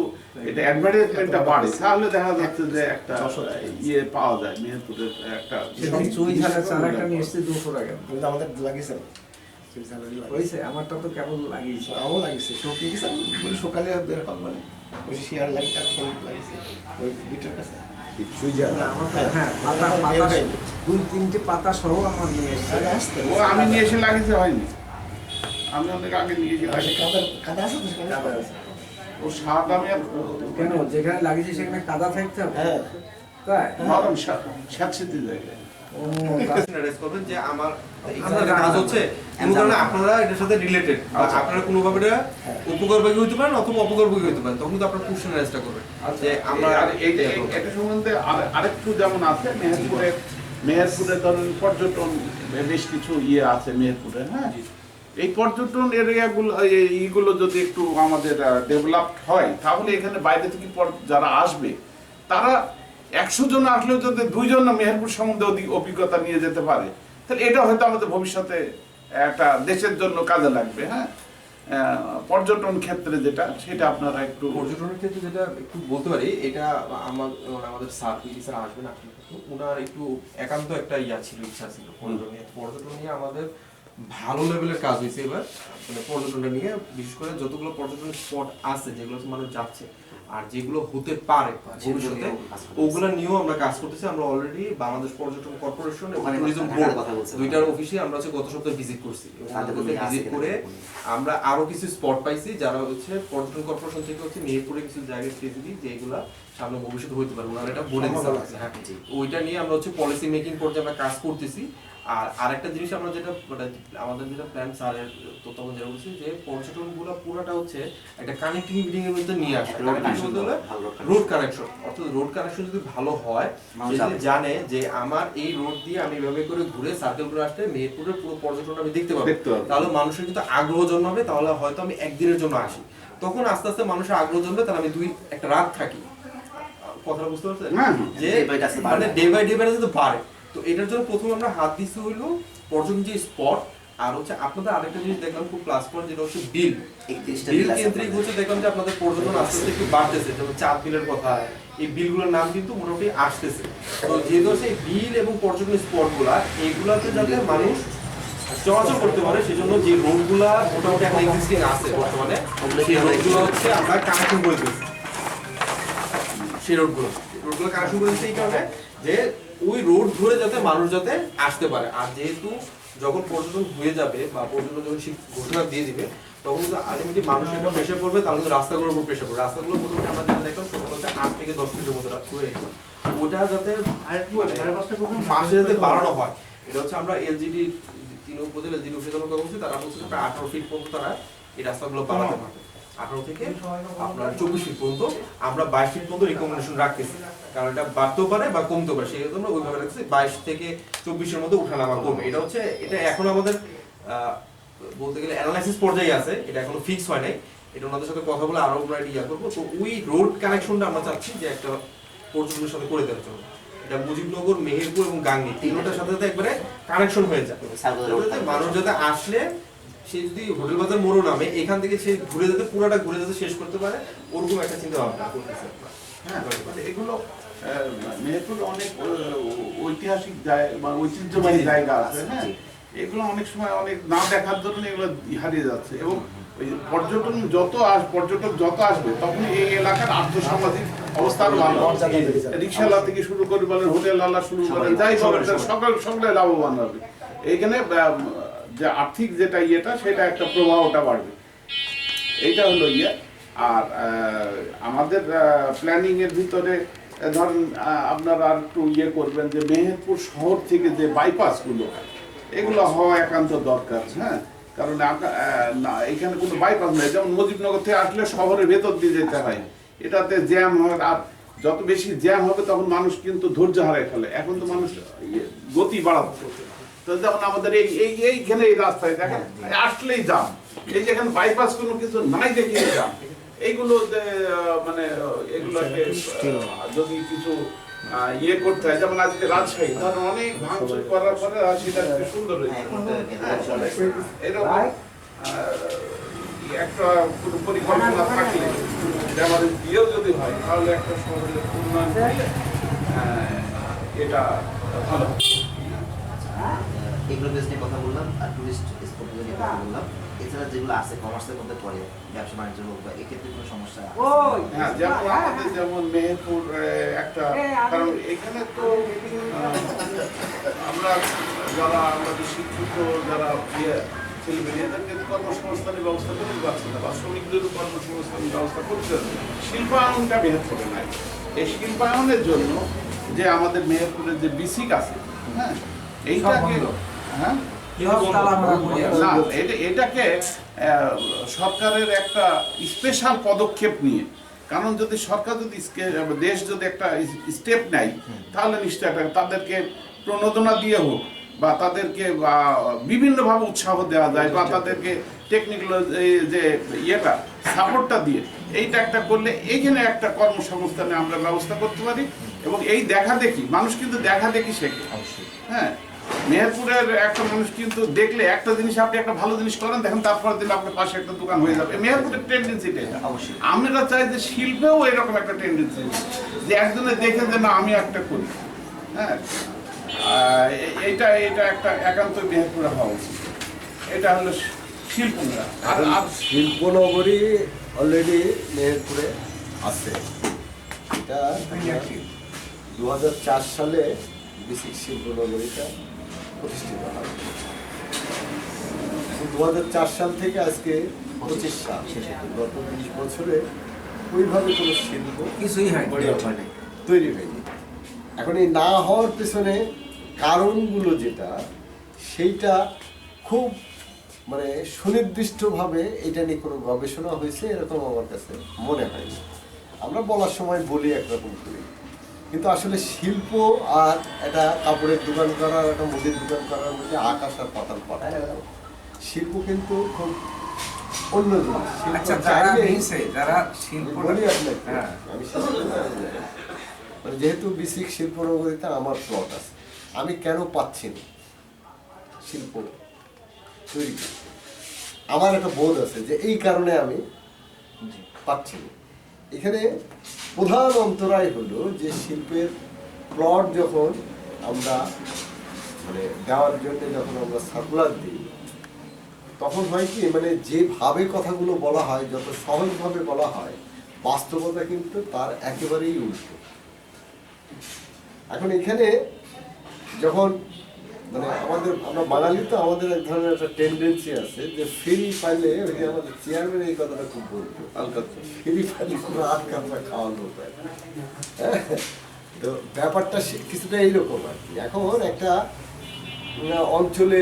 এটা অ্যাডভার্টাইজমেন্টটা বাড়ে, তাহলে দেখা যাচ্ছে যে একটা ইয়ে পাওয়া যায় মেহেরপুরের একটা চুই ঝালের চারাটা নিয়ে এসছে 200 টাকা। কিন্তু আমাদের লাগিয়েছে না। হয়েছে, আমারটা তো কেমন লাগিয়েছে। আমারও লাগিয়েছে। সবজি গেছে সকালে বের হল মানে ওই শিয়ার লাগিয়ে এখন লাগিয়েছে ওই বিটার কাছে। না, আমার তো হ্যাঁ, পাতা 2-3টে পাতা সহ আমার নিয়ে এসছে। ও আমি নিয়ে এসে লাগিয়েছে হয়নি, আমি অনেক আগে নিয়ে এসে লাগিয়েছি। কাদা আছে তো সেখানে? কাদা আছে। ও সার আমি আর কেন যেখানে লাগিয়েছি সেখানে কাদা থাকতে হবে? হ্যাঁ। তাই? নরম স্যাঁতসেঁতে জায়গায়। ও, Standardize করবেন যে আমার এখানে একটা কাজ হচ্ছে, কোনো কারণে আপনারা এটার সাথে রিলেটেড, আপনারা কোনোভাবে এটা উপকারভোগী হইতে পারেন অথবা অপকারভোগী হইতে পারেন, তখন কিন্তু আপনারা কোশ্চেনারাইজটা করবেন যে আমরা এটা সম্বন্ধে আরেকটু যেমন আছে মেহেরপুরে ধরেন পর্যটন বেশ কিছু ইয়ে আছে মেহেরপুরে, হ্যাঁ। এই পর্যটন এরিয়াগুলো এইগুলো যদি একটু আমাদের ডেভেলপ হয়, তাহলে এখানে বাইরে থেকে যারা আসবে তারা 100 জন আসলেও যদি 2 জন মেহেরপুর সম্বন্ধে অভিজ্ঞতা নিয়ে যেতে পারে, তাহলে এটা হয়তো আমাদের ভবিষ্যতে একটা দেশের জন্য কাজে লাগবে, হ্যাঁ। পর্যটন ক্ষেত্রে যেটা, সেটা আপনারা একটু পর্যটনের ক্ষেত্রে যেটা একটু বলতে পারি, এটা আমাদের স্যার স্যার আসবেন, ওনার একটু একান্ত একটা ইচ্ছা ছিল পর্যটন নিয়ে আমাদের ভালো লেভেলের কাজ হয়েছে এবার, মানে পর্যটনটা নিয়ে বিশেষ করে যতগুলো পর্যটনের স্পট আছে যেগুলো মানুষ যাচ্ছে আর যেগুলো হতে পারে ভবিষ্যতে, ওগুলো নিয়েও আমরা কাজ করতেছি। আমরা অলরেডি বাংলাদেশ পর্যটন কর্পোরেশন এবং ট্যুরিজম বোর্ড দুইটার অফিসে আমরা গত সপ্তাহে ভিজিট করছি। ভিজিট করে আমরা আরো কিছু স্পট পাইছি যারা হচ্ছে পর্যটন কর্পোরেশন থেকে হচ্ছে মেহেরপুরে কিছু জায়গায় স্পেসিফিক যেগুলা সামনে ভবিষ্যতে হতে পারে, ওনারা এটা বলে দিচ্ছে। হ্যাঁ, ওইটা নিয়ে আমরা হচ্ছে পলিসি মেকিং পর্যায়ে আমরা কাজ করতেছি। আর আরেকটা জিনিস আমরা যেটা আমাদের যেটা প্ল্যান স্যারের তত্ত্বাবধানে যেটা বলছি যে পর্যটনগুলো পুরোটা হচ্ছে একটা কানেক্টিভিটি এর মধ্যে নিয়ে আসে। রোড কানেকশন, অর্থাৎ রোড কানেকশন যদি ভালো হয়, যদি জানে যে আমার এই রোড দিয়ে আমি এভাবে করে ঘুরে সার্কেল করে আসলে মেহেরপুরের পুরো পর্যটন আমি দেখতে পাবো, তাহলে মানুষের কিন্তু আগ্রহ জন্মাবে, তাহলে হয়তো আমি একদিনের জন্য আসি, তখন আস্তে আস্তে মানুষের আগ্রহ জন্মবে, তাহলে আমি একটা রাত থাকি। কথাটা বুঝতে পারছেন যে মানে ডে বাই ডে বেড়ে যেতে পারে। তো এটার জন্য প্রথমে আমরা হাত দিচ্ছি হইলো পর্যটন যে স্পট, আর হচ্ছে আপনাদের আরেকটা জিনিস দেখলাম খুব প্লাস পয়েন্ট, যেটা হচ্ছে বিল কেন্দ্রিক হচ্ছে দেখলাম যে আপনাদের পর্যটন আস্তে আস্তে একটু বাড়তেছে, যেমন চাঁদ বিলের কথা, এই বিলগুলোর নাম কিন্তু মোটামুটি আসতেছে। তো যেহেতু সেই বিল এবং পর্যটন স্পটগুলা এইগুলাতে যাতে মানুষ চলাচল করতে পারে, সেজন্য যে রোডগুলা মোটামুটি এখন এক্সিস্টিং আছে বর্তমানে, সেই রোডগুলো হচ্ছে আমরা কানেকশন করে দিচ্ছি। সেই রোডগুলো কানেকশন করে দিচ্ছি এই কারণে যে ওই রোড ধরে যাতে মানুষ যাতে আসতে পারে। আর যেহেতু যখন পর্যটন হয়ে যাবে বা পর্যটন যখন ঘোষণা দিয়ে দিবে, তখন কিন্তু আলটিমেটলি মানুষের উপর প্রেশার পড়বে, তাহলে কিন্তু রাস্তাগুলোর উপর প্রেশার পড়বে। রাস্তাগুলো মোটামুটি আমরা যেটা দেখলাম ছোট বলতে 8 থেকে 10 ফিটের মতো করে রেখেছিলাম, ওটা যাতে পাশে যাতে বাড়ানো হয়। এটা হচ্ছে আমরা এলজিডি 3 উপজেলা এলজিডি অফিসের কথা বলছি, তারা বলছে প্রায় 18 ফিট পর্যন্ত তারা এই রাস্তাগুলো বাড়াতে পারবে। 18 থেকে আপনার 24 ফিট পর্যন্ত, আমরা 22 ফিট পর্যন্ত রিকমেন্ডেশন রাখতেছি, কারণ এটা বাড়তেও পারে বা কমতেও পারে, সেই জন্য আমরা ওইভাবে রাখছি 22 থেকে 24 এর মধ্যে উঠানামা করবে। এটা হচ্ছে এটা এখন আমাদের বলতে গেলে অ্যানালাইসিস পর্যায়ে আছে, এটা এখনো ফিক্স হয় নাই, এটা ওনাদের সাথে কথা বলে আরো আমরা ইয়া করবো। তো ওই রোড কানেকশনটা আমরা চাচ্ছি যে একটা পর্যটনের সাথে করে দেওয়ার জন্য, এটা মুজিবনগর, মেহেরপুর এবং গাংনী তিনটার সাথে সাথে একবারে কানেকশন হয়ে যায়, মানুষ যাতে আসলে সে যদি হোটেল বাজার মোড়ও নামে, এখান থেকে সে পুরাটা ঘুরে যেতে শেষ করতে পারে, ওরকম একটা চিন্তা ভাবনা করতেছে। হ্যাঁ, এগুলো মেহেরপুরে অনেক ঐতিহাসিক বা ঐতিহ্যবাহী জায়গা আছে, হ্যাঁ, এগুলো অনেক সময় অনেক না দেখার জন্য এগুলো হারিয়ে যাচ্ছে। এবং ওই পর্যটক যত আসবে তখন এই এলাকার আর্থসামাজিক অবস্থা আরো ভালো হবে। রিক্সাওয়ালা থেকে শুরু করে বলেন, হোটেলওয়ালা শুরু করেন, যাই বলেন, সকলে লাভবান হবে। এইখানে যে আর্থিক যেটা ইয়েটা, সেটা একটা প্রভাবটা বাড়বে। এইটা হলো ইয়ে। আর আমাদের প্ল্যানিং এর ভিতরে ধরেন আপনারা আর একটু ইয়ে করবেন যে মেহেরপুর শহর থেকে যে বাইপাস গুলো, এগুলো হওয়া একান্ত দরকার, হ্যাঁ। কারণ এখানে কোনো বাইপাস নেই। যেমন মুজিবনগর থেকে আসলে শহরের ভেতর দিয়ে যেতে হয়, এটাতে জ্যাম হয়। আর যত বেশি জ্যাম হবে তখন মানুষ কিন্তু ধৈর্য হারায় ফেলে। এখন তো মানুষ গতি বাড়াচ্ছে। তো যেমন আমাদের এইখানে এই রাস্তায় দেখেন আসলেই জ্যাম, এই যেখানে বাইপাস কোনো কিছু নাই দেখে জ্যাম। এইগুলো মানে এগুলোকে যদি কিছু ইয়ে করতে হয়, যেমন আজকে রাজশাহী ধরেন অনেক ভাঙচুর করার পরে সেটা সুন্দর হয়েছে। এরকম একটা পরিকল্পনা থাকলে, আমাদের বিয়েও যদি হয়, তাহলে একটা শহরের উন্নয়ন এটা ভালো। এগুলো বেস নিয়ে কথা বললাম, আর টুরিস্ট স্পট নিয়ে কথা বললাম। এছাড়া যেগুলো আছে কমার্সের মধ্যে পড়ে, ব্যবসা বাণিজ্য হোক বা এক্ষেত্রে কোনো সমস্যা আছে? হ্যাঁ, যেমন আমাদের যেমন মেহেরপুর একটা, কারণ এখানে তো আমরা যারা আমাদের শিক্ষিত যারা ছেলেমেয়েদেরকে কর্মসংস্থানের ব্যবস্থা করতে পারছে না, বা শ্রমিকদেরও কর্মসংস্থানের ব্যবস্থা করতে হবে। শিল্পায়নটা মেহেরপুরে নাই। এই শিল্পায়নের জন্য যে আমাদের মেহেরপুরের যে বিসিক আছে, হ্যাঁ, এইটাকে হ্যাঁ না, এটাকে সরকারের একটা স্পেশাল পদক্ষেপ নিয়ে, কারণ যদি সরকার যদি দেশ যদি একটা স্টেপ নেয়, তাহলে নিশ্চয়ই তাদেরকে প্রণোদনা দিয়ে হোক, বা তাদেরকে বিভিন্নভাবে উৎসাহ দেওয়া যায়, বা তাদেরকে টেকনিক্যাল যে ইয়েটা সাপোর্টটা দিয়ে এইটা একটা করলে এইখানে একটা কর্মসংস্থানে আমরা ব্যবস্থা করতে পারি। এবং এই দেখা দেখি, মানুষ কিন্তু দেখা দেখি শেখে, হ্যাঁ। মেহেরপুরের একটা মানুষ কিন্তু দেখলে একটা জিনিস, আপনি একটা ভালো জিনিস করেন, দেখেন তারপরের দিন আপনার পাশে একটা দোকান হয়ে যাবে। মেহেরপুরের টেন্ডেন্সিটা এটা। আমরা চাই যে শিল্পেও এরকম একটা টেন্ডেন্সি, যে একজনে দেখে যে না আমি একটা করি, হ্যাঁ। এইটা একটা একান্ত মেহেরপুরে হওয়া উচিত। এটা হলো শিল্পরা। আর শিল্পনগরী অলরেডি মেহেরপুরে আছে। এটা 2004 সালে বিসিক শিল্পনগরীটা প্রতিষ্ঠিত হয়। 2004 সাল থেকে আজকে 25 সাল, গত 20 বছরে ওইভাবে কোনো শিল্প কিছুই হয় তৈরি হয়নি। এখন এই না হওয়ার পেছনে কারণগুলো যেটা, সেইটা খুব মানে সুনির্দিষ্টভাবে এটা নিয়ে কোনো গবেষণা হয়েছে এরকম আমার কাছে মনে হয়নি। আমরা বলার সময় বলি একরকম করি, কিন্তু আসলে শিল্প আর একটা কাপড়ের দোকান করার, একটা মুদির দোকান করার মধ্যে আকাশ আর পাতাল পাঠায়। শিল্প কিন্তু খুব অন্য জিনিস। আচ্ছা, যারা শিল্প বলি আপনাকে, আমি মানে যেহেতু বিসিক শিল্পনগরীতে আমার প্লট আছে, আমি কেন পাচ্ছি না শিল্প তৈরি করতে, আমার একটা বোধ আছে যে এই কারণে আমি পাচ্ছি না। এখানে প্রধান অন্তরায় হলো যে শিল্পের প্লট যখন আমরা মানে দেওয়ার জন্য যখন আমরা সার্কুলার দিই, তখন হয় কি, মানে যেভাবে কথাগুলো বলা হয়, যত সহজভাবে বলা হয়, বাস্তবতা কিন্তু তার একেবারেই উল্টো। এখন এখানে যখন মানে আমরা বাঙালি তো, আমাদের এক ধরনের একটা টেন্ডেন্সি আছে যে ফ্রি পাইলে, ওই যে আমাদের চেয়ারম্যান এই কথাটা খুব বলতো, ফ্রি পাইলে কোনো আটকামরা খাওয়ানো যায়। তো ব্যাপারটা কিছুটা এইরকম আর কি। এখন একটা অঞ্চলে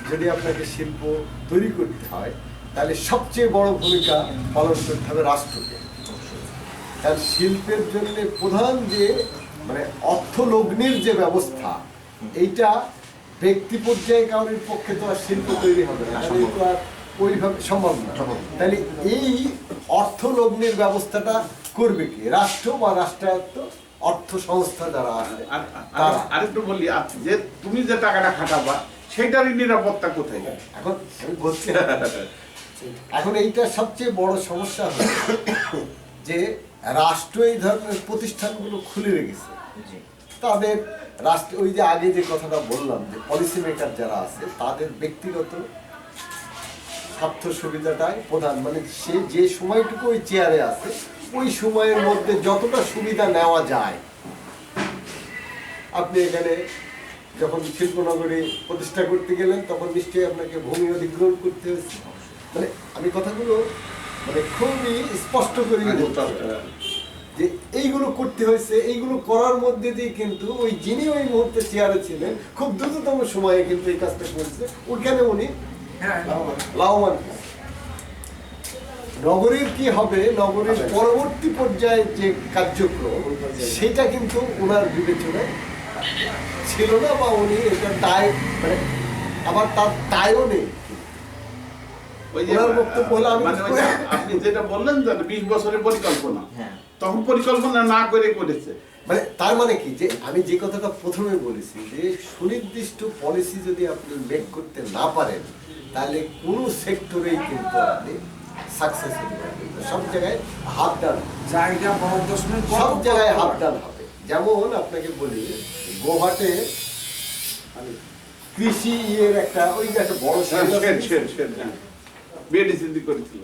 যদি আপনাকে শিল্প তৈরি করতে হয়, তাহলে সবচেয়ে বড় ভূমিকা পালন করতে হবে রাষ্ট্রকে। কারণ শিল্পের জন্য প্রধান যে মানে অর্থলগ্নির যে ব্যবস্থা, এইটা ব্যক্তি পর্যায়ে কারোর পক্ষে তো আর শিল্প তৈরি হবে না, তো আর ওইভাবে সম্ভব না। তাহলে এই অর্থলগ্নির ব্যবস্থাটা করবে কি? রাষ্ট্র বা রাষ্ট্রায়ত্ত অর্থ সংস্থা যারা আছে। আরেকটু বলি, যে তুমি যে টাকাটা খাটাবা সেটারই নিরাপত্তা কোথায়? এখন আমি বলছি, এখন এইটা সবচেয়ে বড় সমস্যা হলো যে রাষ্ট্র এই ধরনের প্রতিষ্ঠানগুলো খুলে রেখেছে। জি। তাদের রাষ্ট্র ওই যে আগে যে কথাটা বললাম যে পলিসি মেকার যারা আছে তাদের ব্যক্তিগত স্বার্থ সুবিধাটাই প্রধান, মানে সে যে সময়টুকু ওই চেয়ারে আছে ওই সময়ের মধ্যে যতটা সুবিধা নেওয়া যায়। আপনি এখানে যখন শিল্পনগরী প্রতিষ্ঠা করতে গেলেন তখন নিশ্চয়ই আপনাকে ভূমি অধিগ্রহণ করতে হয়েছে। মানে আমি কথাগুলো মানে খুবই স্পষ্ট করে বলতে হবে যে এইগুলো করতে হয়েছে। এইগুলো করার মধ্যে দিয়ে কিন্তু ওই যিনি ওই মুহূর্তে চেয়ারে ছিলেন খুব দ্রুততম সময়ে কিন্তু এই কাজটা করেছে, ওইখানে উনি লাভবান। নগরীর কি হবে, নগরীর পরবর্তী পর্যায়ে যে কার্যক্রম সেটা কিন্তু ওনার বিবেচনায় ছিল না, বা উনি এটা দায় মানে আবার তার দায়ও নেই। ওই যে ওনার বক্তব্য হলো আমি মানে ওই যে আপনি যেটা বললেন যে 20 বছরের পরিকল্পনা, হ্যাঁ। তখন পরিকল্পনা না করে করেছে। মানে তার মানে কি যে আমি যে কথাটা প্রথমে বলেছি যে সুনির্দিষ্ট পলিসি যদি আপনি মেক করতে না পারেন তাহলে কোনো সেক্টরেই কিন্তু আপনি সাকসেস হতে পারবেন না। সব জায়গায় হাফ ডান, জায়গা প্রদর্শনের সব জায়গায় হাফ ডান হবে। যেমন আপনাকে বলি গোহাটে কৃষি ইয়ের একটা ওই যে একটা বড় বিএডিসি করেছিল,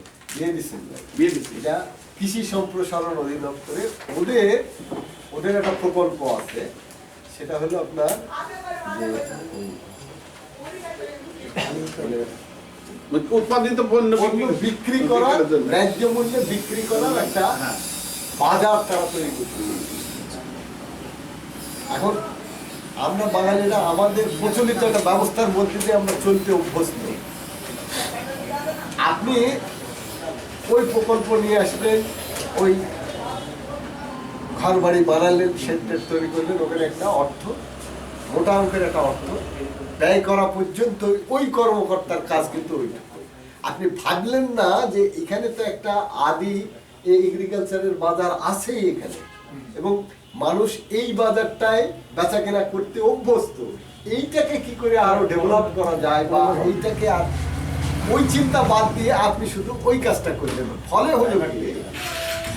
এটা কৃষি সম্প্রসারণ অধিদপ্তরে ওদের একটা প্রকল্প আছে। সেটা হলো আপনার যে উৎপাদিত পণ্য বিক্রি করা, ন্যায্য মূল্যে বিক্রি করার একটা বাজার তারা তৈরি করতে। এখন আমরা বাঙালিরা আমাদের প্রচলিত একটা ব্যবস্থার মধ্যে দিয়ে আমরা চলতে অভ্যস্ত। আপনি ওই প্রকল্প নিয়ে আসলেন, ওই ঘর বাড়ি বানালেন, শেড তৈরি করলেন, ওখানে একটা অর্থ, মোটা অঙ্কের একটা অর্থ ব্যয় করা পর্যন্ত ওই কর্মকর্তার কাজ কিন্তু ওইটুকু। আপনি ভাবলেন না যে এখানে তো একটা আদি এগ্রিকালচারের বাজার আছেই এখানে, এবং মানুষ এই বাজারটায় বেচা কেনা করতে অভ্যস্ত। এইটাকে কি করে আরো ডেভেলপ করা যায়, বা এইটাকে আর ওই চিন্তা বাদ দিয়ে আপনি শুধু ওই কাজটা করলেন।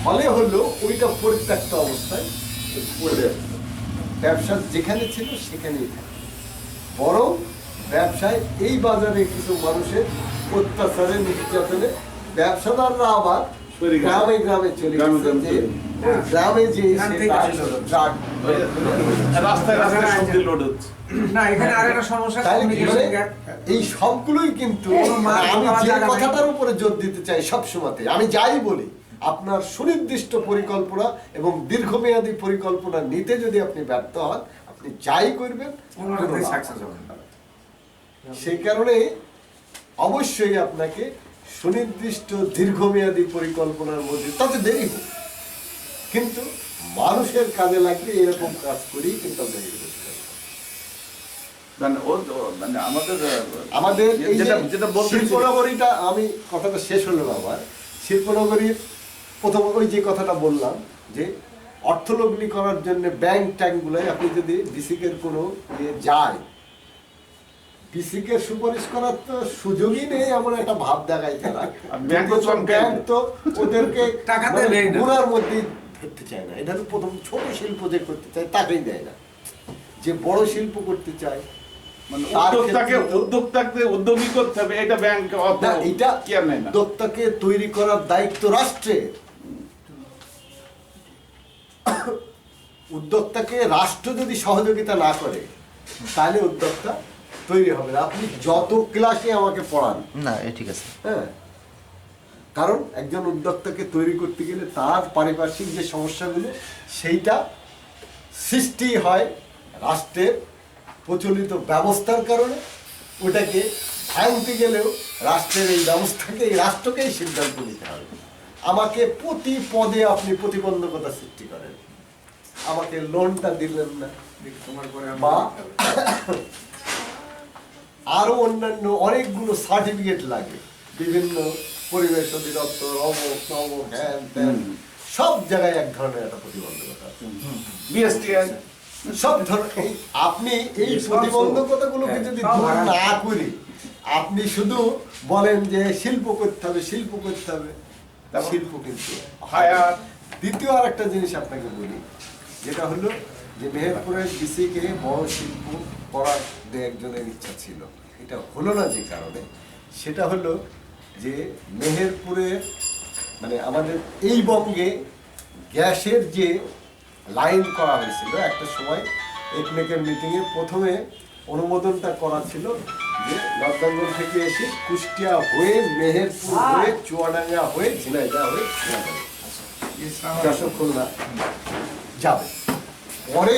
ফলে হলো ওইটা পরিত্যক্ত অবস্থায় পড়ে ব্যবসা যেখানে ছিল সেখানেই থাকে। বরং ব্যবসায় এই বাজারে কিছু মানুষের অত্যাচারে নির্যাতনে ব্যবসাদাররা আবার গ্রামে গ্রামে চলে গেছে, যে গ্রামে যে রাস্তায় রাস্তায় সবজি লোড হচ্ছে। না, এখানে আরেকটা সমস্যা, এই সবগুলোই কিন্তু আমি যে কথাটার উপরে জোর দিতে চাই সবসময়, আমি যাই বলি আপনার সুনির্দিষ্ট পরিকল্পনা এবং দীর্ঘমেয়াদী পরিকল্পনা নিতে যদি আপনি ব্যর্থ হন, আপনি যাই করবেন সাকসেস হবেন না। সেই কারণে অবশ্যই আপনাকে সুনির্দিষ্ট দীর্ঘমেয়াদী পরিকল্পনার মধ্যে, তাতে দেরি হোক কিন্তু মানুষের কাজে লাগবে এরকম কাজ করেই কিন্তু আমরা আমাদের এই শিল্পনগরীটা, আমি কথাটা শেষ হলো আবার শিল্পনগরীর প্রথম ওই যে কথাটা বললাম যে অর্থলগ্নি করার জন্য ব্যাংক ট্যাঙ্কগুলোয় আপনি যদি বিসিকের কোনো যায়, বিসিকের সুপারিশ করার তো সুযোগই নেই এমন একটা ভাব দেখায় তারা। ব্যাংক তো ওদেরকে টাকাতে গুণার মধ্যে ধরতে চায় না। এটা তো প্রথম ছোট শিল্প যে করতে চায় তাকেই দেয় না, যে বড় শিল্প করতে চায় উদ্যোগী করতে হবে। এটা ব্যাংক উদ্যোক্তাকে তৈরি করার দায়িত্ব রাষ্ট্রের। উদ্যোক্তাকে রাষ্ট্র যদি সহযোগিতা না করে তাহলে উদ্যোক্তা তৈরি হবে না। আপনি যত ক্লাসে আমাকে পড়ান না, ঠিক আছে, হ্যাঁ, কারণ একজন উদ্যোক্তাকে তৈরি করতে গেলে তার পারিপার্শ্বিক যে সমস্যাগুলো সেইটা সৃষ্টি হয় রাষ্ট্রের প্রচলিত ব্যবস্থার কারণে। ওটাকে ভাঙতে গেলেও রাষ্ট্রের এই ব্যবস্থাকে, এই রাষ্ট্রকেই সিদ্ধান্ত নিতে হবে। আমাকে প্রতি পদে আপনি প্রতিবন্ধকতা সৃষ্টি করেন, আমাকে লোনটা দিলেন না, বা আরো অন্যান্য অনেকগুলো সার্টিফিকেট লাগে, বিভিন্ন পরিবেশ অধিদপ্তর, অমুক তমুক হ্যান ত্যান, সব জায়গায় এক ধরনের একটা প্রতিবন্ধকতা সব ধরনের। আপনি এই প্রতিবন্ধকতাগুলোকে যদি দূর না করে আপনি শুধু বলেন যে শিল্প করতে হবে, শিল্প করতে হবে, শিল্প কিন্তু দ্বিতীয় আর একটা জিনিস আপনাকে বলি, যেটা হলো যে মেহেরপুরের বিসিকে বড় শিল্প করার দু একজনের ইচ্ছা ছিল, এটা হলো না যে কারণে, সেটা হলো যে মেহেরপুরের মানে আমাদের এই বঙ্গে গ্যাসের যে লাইন করা হয়েছিল একটা সময় একনেকের মিটিংয়ে প্রথমে অনুমোদনটা করা ছিল যে নর্দাঙ্গল থেকে এসে কুষ্টিয়া হয়ে মেহেরপুর হয়ে চুয়াডাঙ্গা হয়ে ঝিনাইদহ হয়ে যশোর খুলনা যাবে। পরে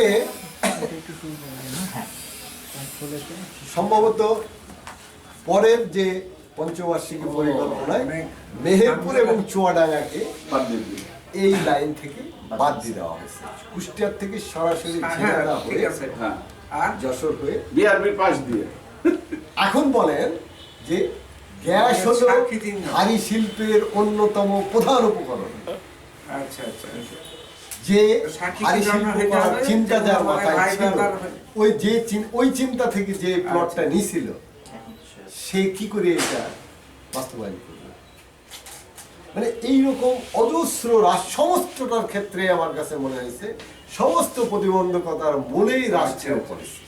সম্ভবত পরের যে পঞ্চবার্ষিকী পরিকল্পনায় মেহেরপুর এবং চুয়াডাঙ্গাকে এই লাইন থেকে বাদ দিয়ে দেওয়া হয়েছে। কুষ্টিয়ার থেকে সরাসরি ঝিনাইদহ হয়ে আর যশোর হয়ে বিআরবি পাশ দিয়ে। এখন বলেন যে গ্যাস হলো ভারী শিল্পের অন্যতম প্রধান উপকরণ। আচ্ছা আচ্ছা যে ভারী শিল্প করার চিন্তা যার মাথায় ছিল, ওই চিন্তা থেকে যে প্লটটা নিয়েছিল সে কি করে এটা বাস্তবায়ন করবে? মানে এইরকম অজস্র সমস্তটার ক্ষেত্রে আমার কাছে মনে হয়েছে সমস্ত প্রতিবন্ধকতার মূলেই রাষ্ট্রের পলিসি।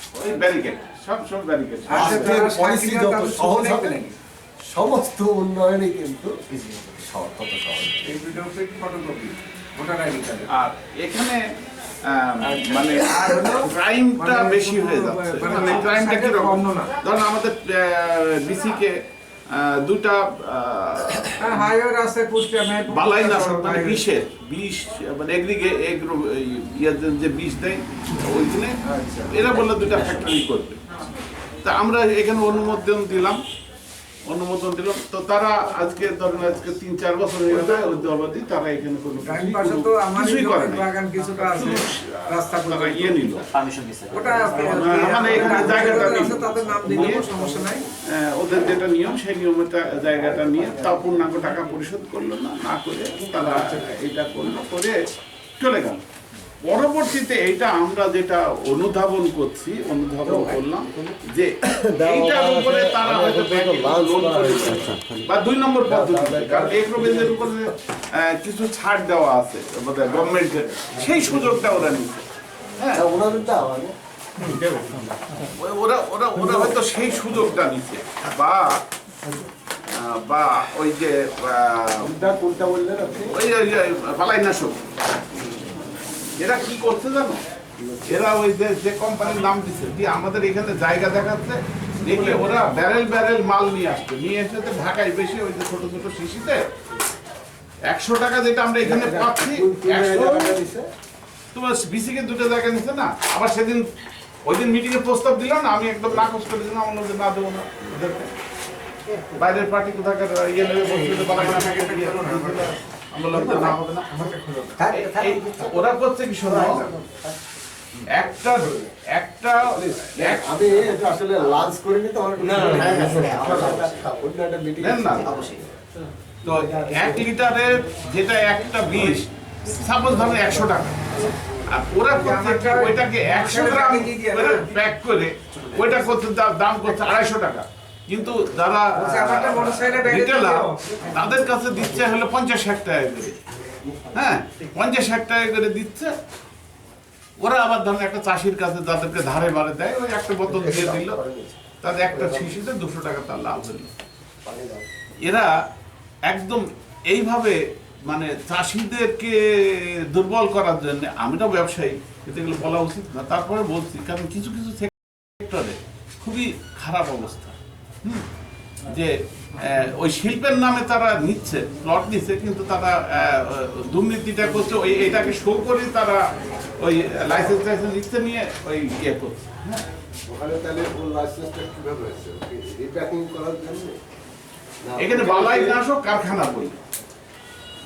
রাষ্ট্রের পলিসি যত সহজ হবে সমস্ত উন্নয়নই কিন্তু তত সহজ। আর এখানে মানে ক্রাইমটা বেশি হয়ে যাচ্ছে। মানে ক্রাইমটা কি রকম? ধরুন আমাদের বিসিকে দুটা বালাই নাশক মানে বিষ মানে যে বিষ দেয় ওইখানে এরা বললো দুটা ফ্যাক্টরি করবে। তা আমরা এখানে অনুমোদন দিলাম তো তারা আজকে ধরেন আজকে 3-4 বছর হয়ে গেছে অবধি তারা এখানে কোনো কিছুই করে না। তারা ইয়ে নিল মানে এখানে জায়গাটা ওদের যেটা নিয়ম সেই নিয়মটা জায়গাটা নিয়ে তা পূর্ণাঙ্গ টাকা পরিশোধ করলো না করে তারা এটা করলো করে চলে গেল। পরবর্তীতে এটা আমরা যেটা অনুধাবন করলাম যে এইটার উপরে তারা হয়তো বা 2 নম্বর পদ্ধতি, কারণ এগ্রোবেজের উপরে কিছু ছাড় দেওয়া আছে গভর্নমেন্টের, সেই সুযোগটা ওরা নিচ্ছে। হ্যাঁ ওরা হয়তো সেই সুযোগটা নিচ্ছে বা ওই যে ওই বালাই নাশক এরা কি করছে জানো? এরা ওই যে কোম্পানির নাম দিচ্ছে দিয়ে আমাদের এখানে জায়গা দেখাচ্ছে, দেখে ওরা ব্যারেল মাল নিয়ে এসে ঢাকায় বেশি ওই যে ছোট ছোট শিশিতে 100 টাকা যেটা আমরা এখানে পাচ্ছি 100 তোমার বিসিকে 2টা জায়গা নিচ্ছে না। আবার সেদিন ওই দিন মিটিং এ প্রস্তাব দিল না, আমি একদম নাকচ করে দিলাম, আমার না দেবো না ওদেরকে। বাইরের পার্টি কোথাকার ইয়ে নেবে বলছিল ওরা করছে কি শোনো আমি আসলে লাঞ্চ করিনি তো তো 1 লিটারের যেটা একটা বিষ সাপোজ ধরেন 100 টাকা, আর ওরা করছে ওইটাকে 100 গ্রাম প্যাক করে ওইটা করতে দাম করছে 250 টাকা। কিন্তু যারা রিটেলার তাদের কাছে দিচ্ছে হলো 50-60 টাকা করে। হ্যাঁ 50-60 টাকা করে দিচ্ছে। ওরা আবার ধরেন একটা চাষির কাছে যাদেরকে ধারে বারে দেয় ওই একটা বোতল দিয়ে দিল, তাদের একটা শিশিতে 200 টাকা তার লাভ হলো। এরা একদম এইভাবে মানে চাষিদেরকে দুর্বল করার জন্য, আমি তো ব্যবসায়ী, কিন্তু এগুলো বলা উচিত না, তারপরে বলছি কারণ কিছু সেক্টরে খুবই খারাপ অবস্থা। যে ওই শিল্পের নামে তারা নিচ্ছে, প্লট নিচ্ছে, কিন্তু তারা দুর্নীতিটা করছে, ওই এটাকে শো করে তারা ওই লাইসেন্স নিচ্ছে নিয়ে ওই ইয়ে করছে। এখানে বালাই নাশক কারখানা বলি,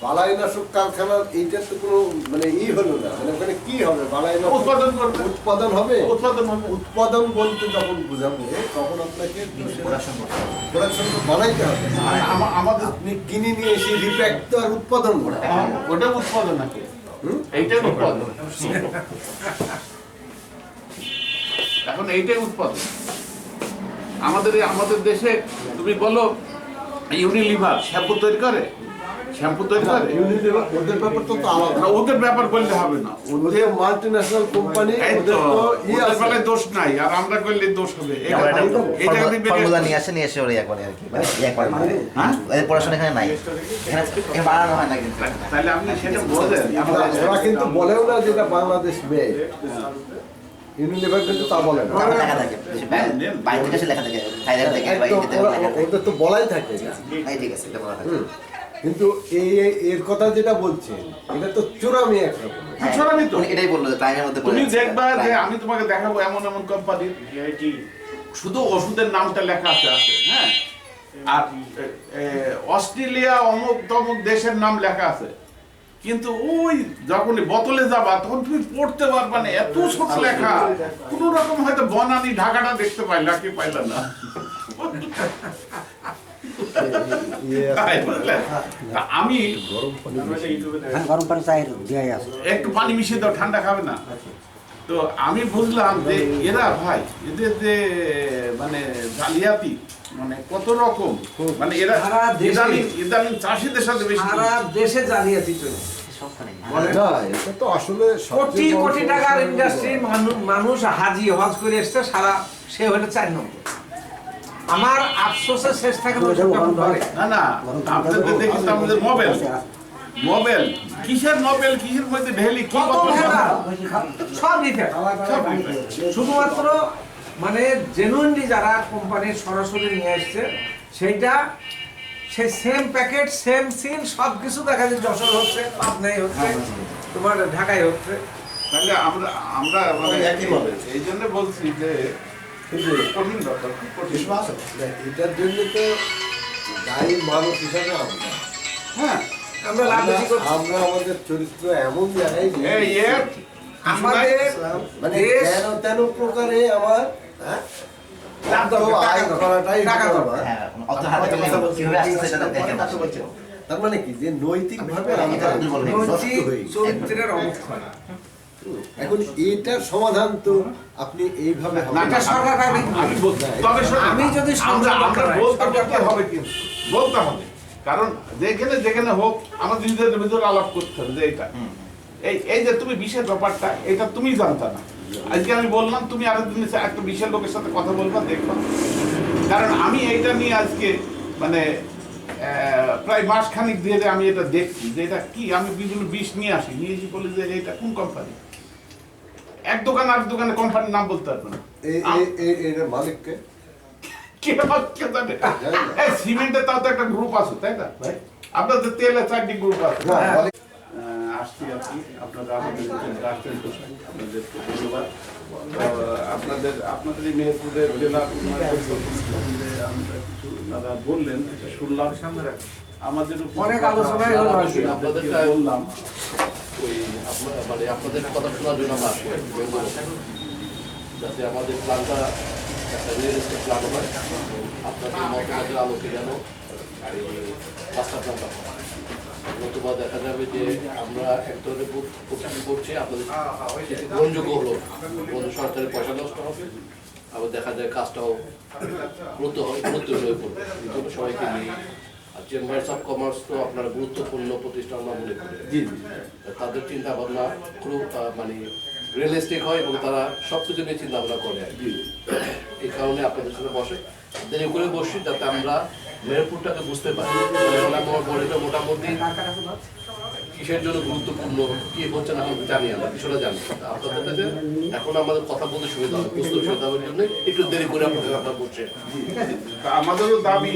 বালাই নাশক কারখানার এইটার তো কোনো মানে হলো না, মানে ওখানে কি হবে? বালাই উৎপাদন হবে। উৎপাদন বলতে যখন বোঝাবো তখন আপনাকে প্রোডাকশন বানাইতে হবে। আমাদের আপনি কিনে নিয়ে এসে রিপ্যাক্ট তো আর উৎপাদন করে ওটা উৎপাদন নাকি এইটাই উৎপাদন। এখন এইটাই উৎপাদন আমাদের দেশে। তুমি বলো ইউনিলিভার শ্যাম্পু তৈরি করে, শ্যাম্পু তৈরি করে। ওদের ব্যাপার তো আলাদা, না, ওদের ব্যাপার বললে হবে না, ওদের মাল্টিন্যাশনাল কোম্পানি, এই তো, ওদের তো ওদের বেলায় দোষ নাই, আর আমরা করলে দোষ হবে। এটা যদি ফর্মুলা নিয়ে আসে ওরা একবারে আর কি, মানে একবার মানে হ্যাঁ? এদের পড়াশোনা এখানে নাই, এখানে এখানে বানানো হয় না কিন্তু। তাহলে আপনি সেটা বোঝেন। ওরা কিন্তু বলেও না যেটা বাংলাদেশ মেয়ে, ইউনিলিভার কিন্তু তা বলে না। তারপর লেখা থাকে বাইরে থেকে এসে লেখা থাকে থাইল্যান্ড থেকে বা একদম, ইন্ডিয়া থেকে লেখা থাকে। ওদের তো বলাই থাকে না। এই ঠিক আছে, এটা বলা থাকে। হুম। কিন্তু এর কথা যেটা বলছেন, এটা তো চোরামি একরকম। চোরামি তো। উনি এটাই বললো যে টাইমের মধ্যে তুমি পড়ে দেখবা যাচ্ছে, যে টাইম। আমি তোমাকে দেখাবো এমন এমন কোম্পানির শুধু ওষুধের নামটা লেখা আছে, হ্যাঁ, আর অস্ট্রেলিয়া অমুক তমুক দেশের নাম লেখা আছে, কিন্তু ওই যখন বোতলে যাবা তখন তুমি পড়তে পারবা না, এত ছোট লেখা। কোন রকম হয়তো বনানি ঢাকাটা দেখতে পাইলা কি পাইলা না। তাই বুঝলেন? তা আমি গরম পানি চাই দেওয়াই আছে। একটু পানি মিশিয়ে দাও, ঠান্ডা খাবে না। তো আমি বুঝলাম যে এরা ভাই, এদের যে মানে জালিয়াতি মানে কত রকম, মানে এরা সারা দেশে- ইদানিং চাষিদের সাথে বেশি। সারা দেশে জালিয়াতি চলছে। সবখানে না, এটা তো আসলে কোটি সবচেয়ে বড় কোটি টাকার সমস্যা ইন্ডাস্ট্রি, মানুষ হাজি হজ করে এসছে, সারা সে হলো 4 নম্বর। আমার আফসোসের শেষ থাকে না, ধরে না না, আপনাদের দেখি তো আমাদের মোবাইল মোবাইল কিসের নোবেল, কিসের মধ্যে ঢেলি কি কত কথা ভেড়া, সব দিতে শুধুমাত্র মানে জেনুইনলি যারা কোম্পানির সরাসরি নিয়ে আসছে সেইটা, সেই সেম প্যাকেট সেম সিল সব কিছু দেখা যায় যশোর হচ্ছে, পাবনায় হচ্ছে, তোমার ঢাকায় হচ্ছে। তাহলে আমরা আমরা মানে এই জন্য বলছি যে কঠিন ব্যাপার, খুব কঠিন। এটার জন্য তো দায়ী মানুষ হিসাবে আমরা, হ্যাঁ, আমরা লাভ বেশি করছি। আমরা আমাদের চরিত্র এমন জায়গায় নিয়ে এই এর আমাদের মানে দেশ কেন তেন প্রকারে আমার হ্যাঁ, লাভ দরকার, টাকা আয় দরকার, করাটাই টাকা হলো দরকার। আমার। হ্যাঁ, অত হাতে কিভাবে আসছে সেটা দেখেন না। তার মানে কি যে নৈতিক ভাবে আমরা দুর্বল হয়ে নষ্ট নৈতিক হয়ে গেছি। চরিত্রের অবক্ষয়। এখন এটার সমাধান তো আপনি এইভাবে হবে না, না। এটা সরকার পাবে। আমি বলছি, তবে শোনো, আমি যদি আমরা সরকার আমরা পাই, বলতে সরকার বলতে হবে, কিন্তু বলতে হবে, কারণ যেখানে যেখানে হোক আমাদের নিজেদের ভিতরে আলাপ করতে হবে যে এটা এই যে তুমি বিশেষ ব্যাপারটা এটা তুমি জানতা না, আজকে আমি বললাম, তুমি আরেকদিন একটা বিশেষ লোকের সাথে কথা বলবা, দেখবা। কারণ আমি এইটা নিয়ে আজকে মানে প্রায় মাসখানিক দিয়ে আমি এটা দেখছি যে এটা কি, আমি বিভিন্ন বিষ নিয়ে আসি, নিয়ে এসে বলি যে এটা কোন কোম্পানি, এক দোকান আর দোকানে কোম্পানির নাম বলতে পারবে না। এর মালিককে কে জানে? এই সিমেন্টের তাও তো একটা গ্রুপ আছে, তাই না ভাই? আপনাদের তেলে 4টি গ্রুপ আছে। না, মালিক আসছি আপনি আপনারা আমাদের রাষ্ট্রের আপনাদেরকে ধন্যবাদ। আপনাদের এই মেহেরপুরের জেলা আমরা কিছু দাদা বললেন, এটা শুনলাম, আমাদের অনেক আলোচনাই হলো আর কি। আপনাদেরকে বললাম ওই মানে আপনাদের কথা শোনার জন্য আমরা আসি, যাতে আমাদের প্ল্যানটা একটা রিয়েল এস্টেট প্ল্যান হয়, আপনাদের মতামতের আলোকে যেন এই মাস্টার প্ল্যানটা হয়। নতুবা দেখা যাবে যে আমরা এক ধরনের প্রস্তুতি করছি, আপনাদের গ্রহণযোগ্য হলো, কোনো সরকারের পয়সা নষ্ট হবে, আবার দেখা যায় কাজটাও গুরুত্ব হয়ে পড়বে। এই জন্য সবাইকে নিয়ে, আর চেম্বার্স অফ কমার্স তো আপনারা গুরুত্বপূর্ণ প্রতিষ্ঠান আমরা মনে করি, তাদের চিন্তা ভাবনা খুব মানে রিয়েলিস্টিক হয় এবং তারা সব কিছু নিয়ে চিন্তা ভাবনা করে আর কি। এই কারণে আপনাদের সাথে বসে দেরি করে বসি যাতে আমরা মেহেরপুরটাকে বুঝতে পারি। এখন আমার বডিটা মোটামুটি কিসের জন্য গুরুত্বপূর্ণ, কি হচ্ছে না জানি, আমরা কিছুটা জানি। আপনাদের কাছে এখন আমাদের কথা বলতে সুবিধা হবে, বুঝতে সুবিধা হওয়ার জন্য একটু দেরি করে আপনাদের কথা বলছে। আমাদেরও দাবি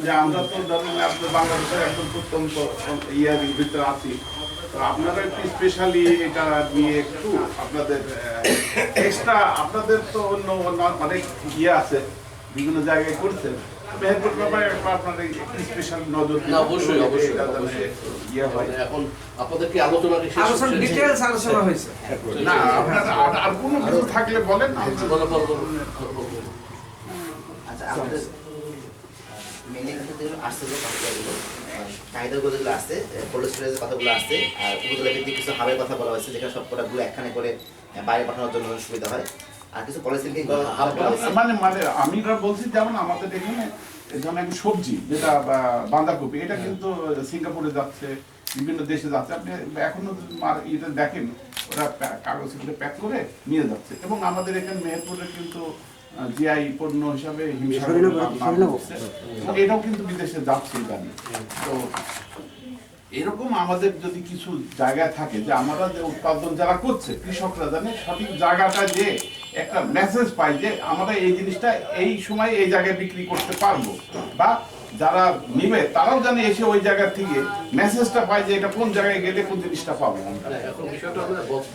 যে আমরা তো ধরেন আপনার বাংলাদেশের একদম প্রত্যন্ত ইয়ার ভিতরে আছি, তো আপনারা একটু স্পেশালি এটা নিয়ে একটু আপনাদের এক্সট্রা, আপনাদের তো অন্য অনেক ইয়ে আছে, বিভিন্ন জায়গায় করছেন, মেহেরপুর ব্যাপারে আপনারা একটু স্পেশাল নজর দিন। না, অবশ্যই অবশ্যই এটা যেন অবশ্যই। ইয়ে হয়। এখন আপনাদের কি আলোচনা কি শেষ আলোচনা হচ্ছে? ডিটেইলস আলোচনা হয়েছে। না, আপনার আর কোনো কিছু থাকলে বলেন না। আচ্ছা, আমাদের মেনলি কিন্তু যেগুলো আসছে, যে কথাগুলো চাহিদাগুলো যেগুলো আসছে, কোল্ড স্টোরেজের কথাগুলো আসছে, আর উপজেলা ভিত্তিক কিছু হাবের কথা বলা হয়েছে, যেখানে সব কটাগুলো একখানে করে বাইরে পাঠানোর জন্য সুবিধা হয়, আর কিছু পলিসি করার হাব বলা হয়েছে। মানে আমি বলছি যেমন আমাদের এখানে যেমন সবজি যেটা বাঁধাকপি, এটা কিন্তু সিঙ্গাপুরে যাচ্ছে, বিভিন্ন দেশে যাচ্ছে। আপনি এখনো এটা দেখেন ওরা কাগজ করে প্যাক করে নিয়ে যাচ্ছে। এবং আমাদের এখানে মেহেরপুরে কিন্তু জিআই পণ্য হিসাবে এটাও কিন্তু বিদেশে যাচ্ছে জানি। তো এরকম আমাদের যদি কিছু জায়গা থাকে যে আমরা যে উৎপাদন যারা করছে কৃষকরা জানে সঠিক জায়গাটা যে একটা মেসেজ পাই যে আমরা এই জিনিসটা এই সময় এই জায়গায় বিক্রি করতে পারবো, বা যারা নিবে তারাও জানে এসে ওই জায়গা থেকে মেসেজটা পায় যে এটা কোন জায়গায় গেলে কোন জিনিসটা পাবো। এখন বিষয়টা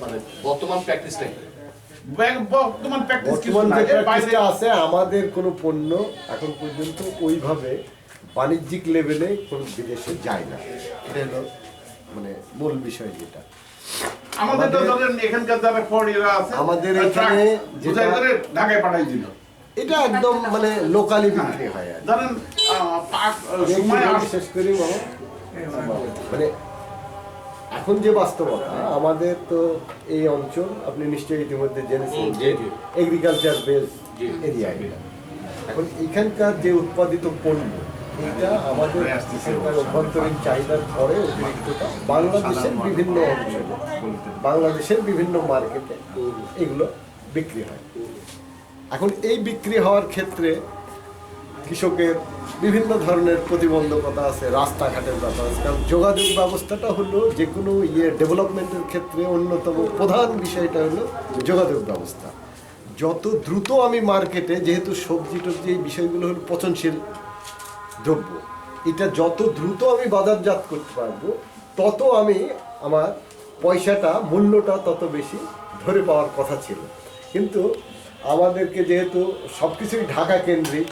মানে বর্তমান প্র্যাকটিসটাই বর্তমান প্র্যাকটিসটা আছে। আমাদের কোনো পণ্য এখন পর্যন্ত ওইভাবে বাণিজ্যিক লেভেলে কোনো বিদেশে যায় না, এটা হলো মানে মূল বিষয়। যেটা আমাদের এখানকার যারা ফরেনার আছে আমাদের এখানে যেটা ঢাকায় পাঠাই দিল, এটা একদম মানে লোকালি বিক্রি হয়। ধরেন শেষ করি মানে এখন যে বাস্তবতা আমাদের তো এই অঞ্চল আপনি নিশ্চয়ই ইতিমধ্যে জেনেছেন যে এগ্রিকালচার বেস এরিয়া। এখন এখানকার যে উৎপাদিত পণ্য এটা আমাদের অভ্যন্তরীণ চাহিদার পরে অতিরিক্তটা বাংলাদেশের বিভিন্ন অঞ্চলে, বাংলাদেশের বিভিন্ন মার্কেটে এগুলো বিক্রি হয়। এখন এই বিক্রি হওয়ার ক্ষেত্রে কৃষকের বিভিন্ন ধরনের প্রতিবন্ধকতা আছে, রাস্তাঘাটের ব্যাপার আছে। কারণ যোগাযোগ ব্যবস্থাটা হলো যে কোনো ডেভেলপমেন্টের ক্ষেত্রে অন্যতম প্রধান বিষয়টা হলো যোগাযোগ ব্যবস্থা। যত দ্রুত আমি মার্কেটে, যেহেতু সবজি টবজি এই বিষয়গুলো হলো পচনশীল দ্রব্য, এটা যত দ্রুত আমি বাজারজাত করতে পারবো তত আমি আমার পয়সাটা মূল্যটা তত বেশি ধরে পাওয়ার কথা ছিল। কিন্তু আমাদেরকে যেহেতু সব কিছুই ঢাকা কেন্দ্রিক,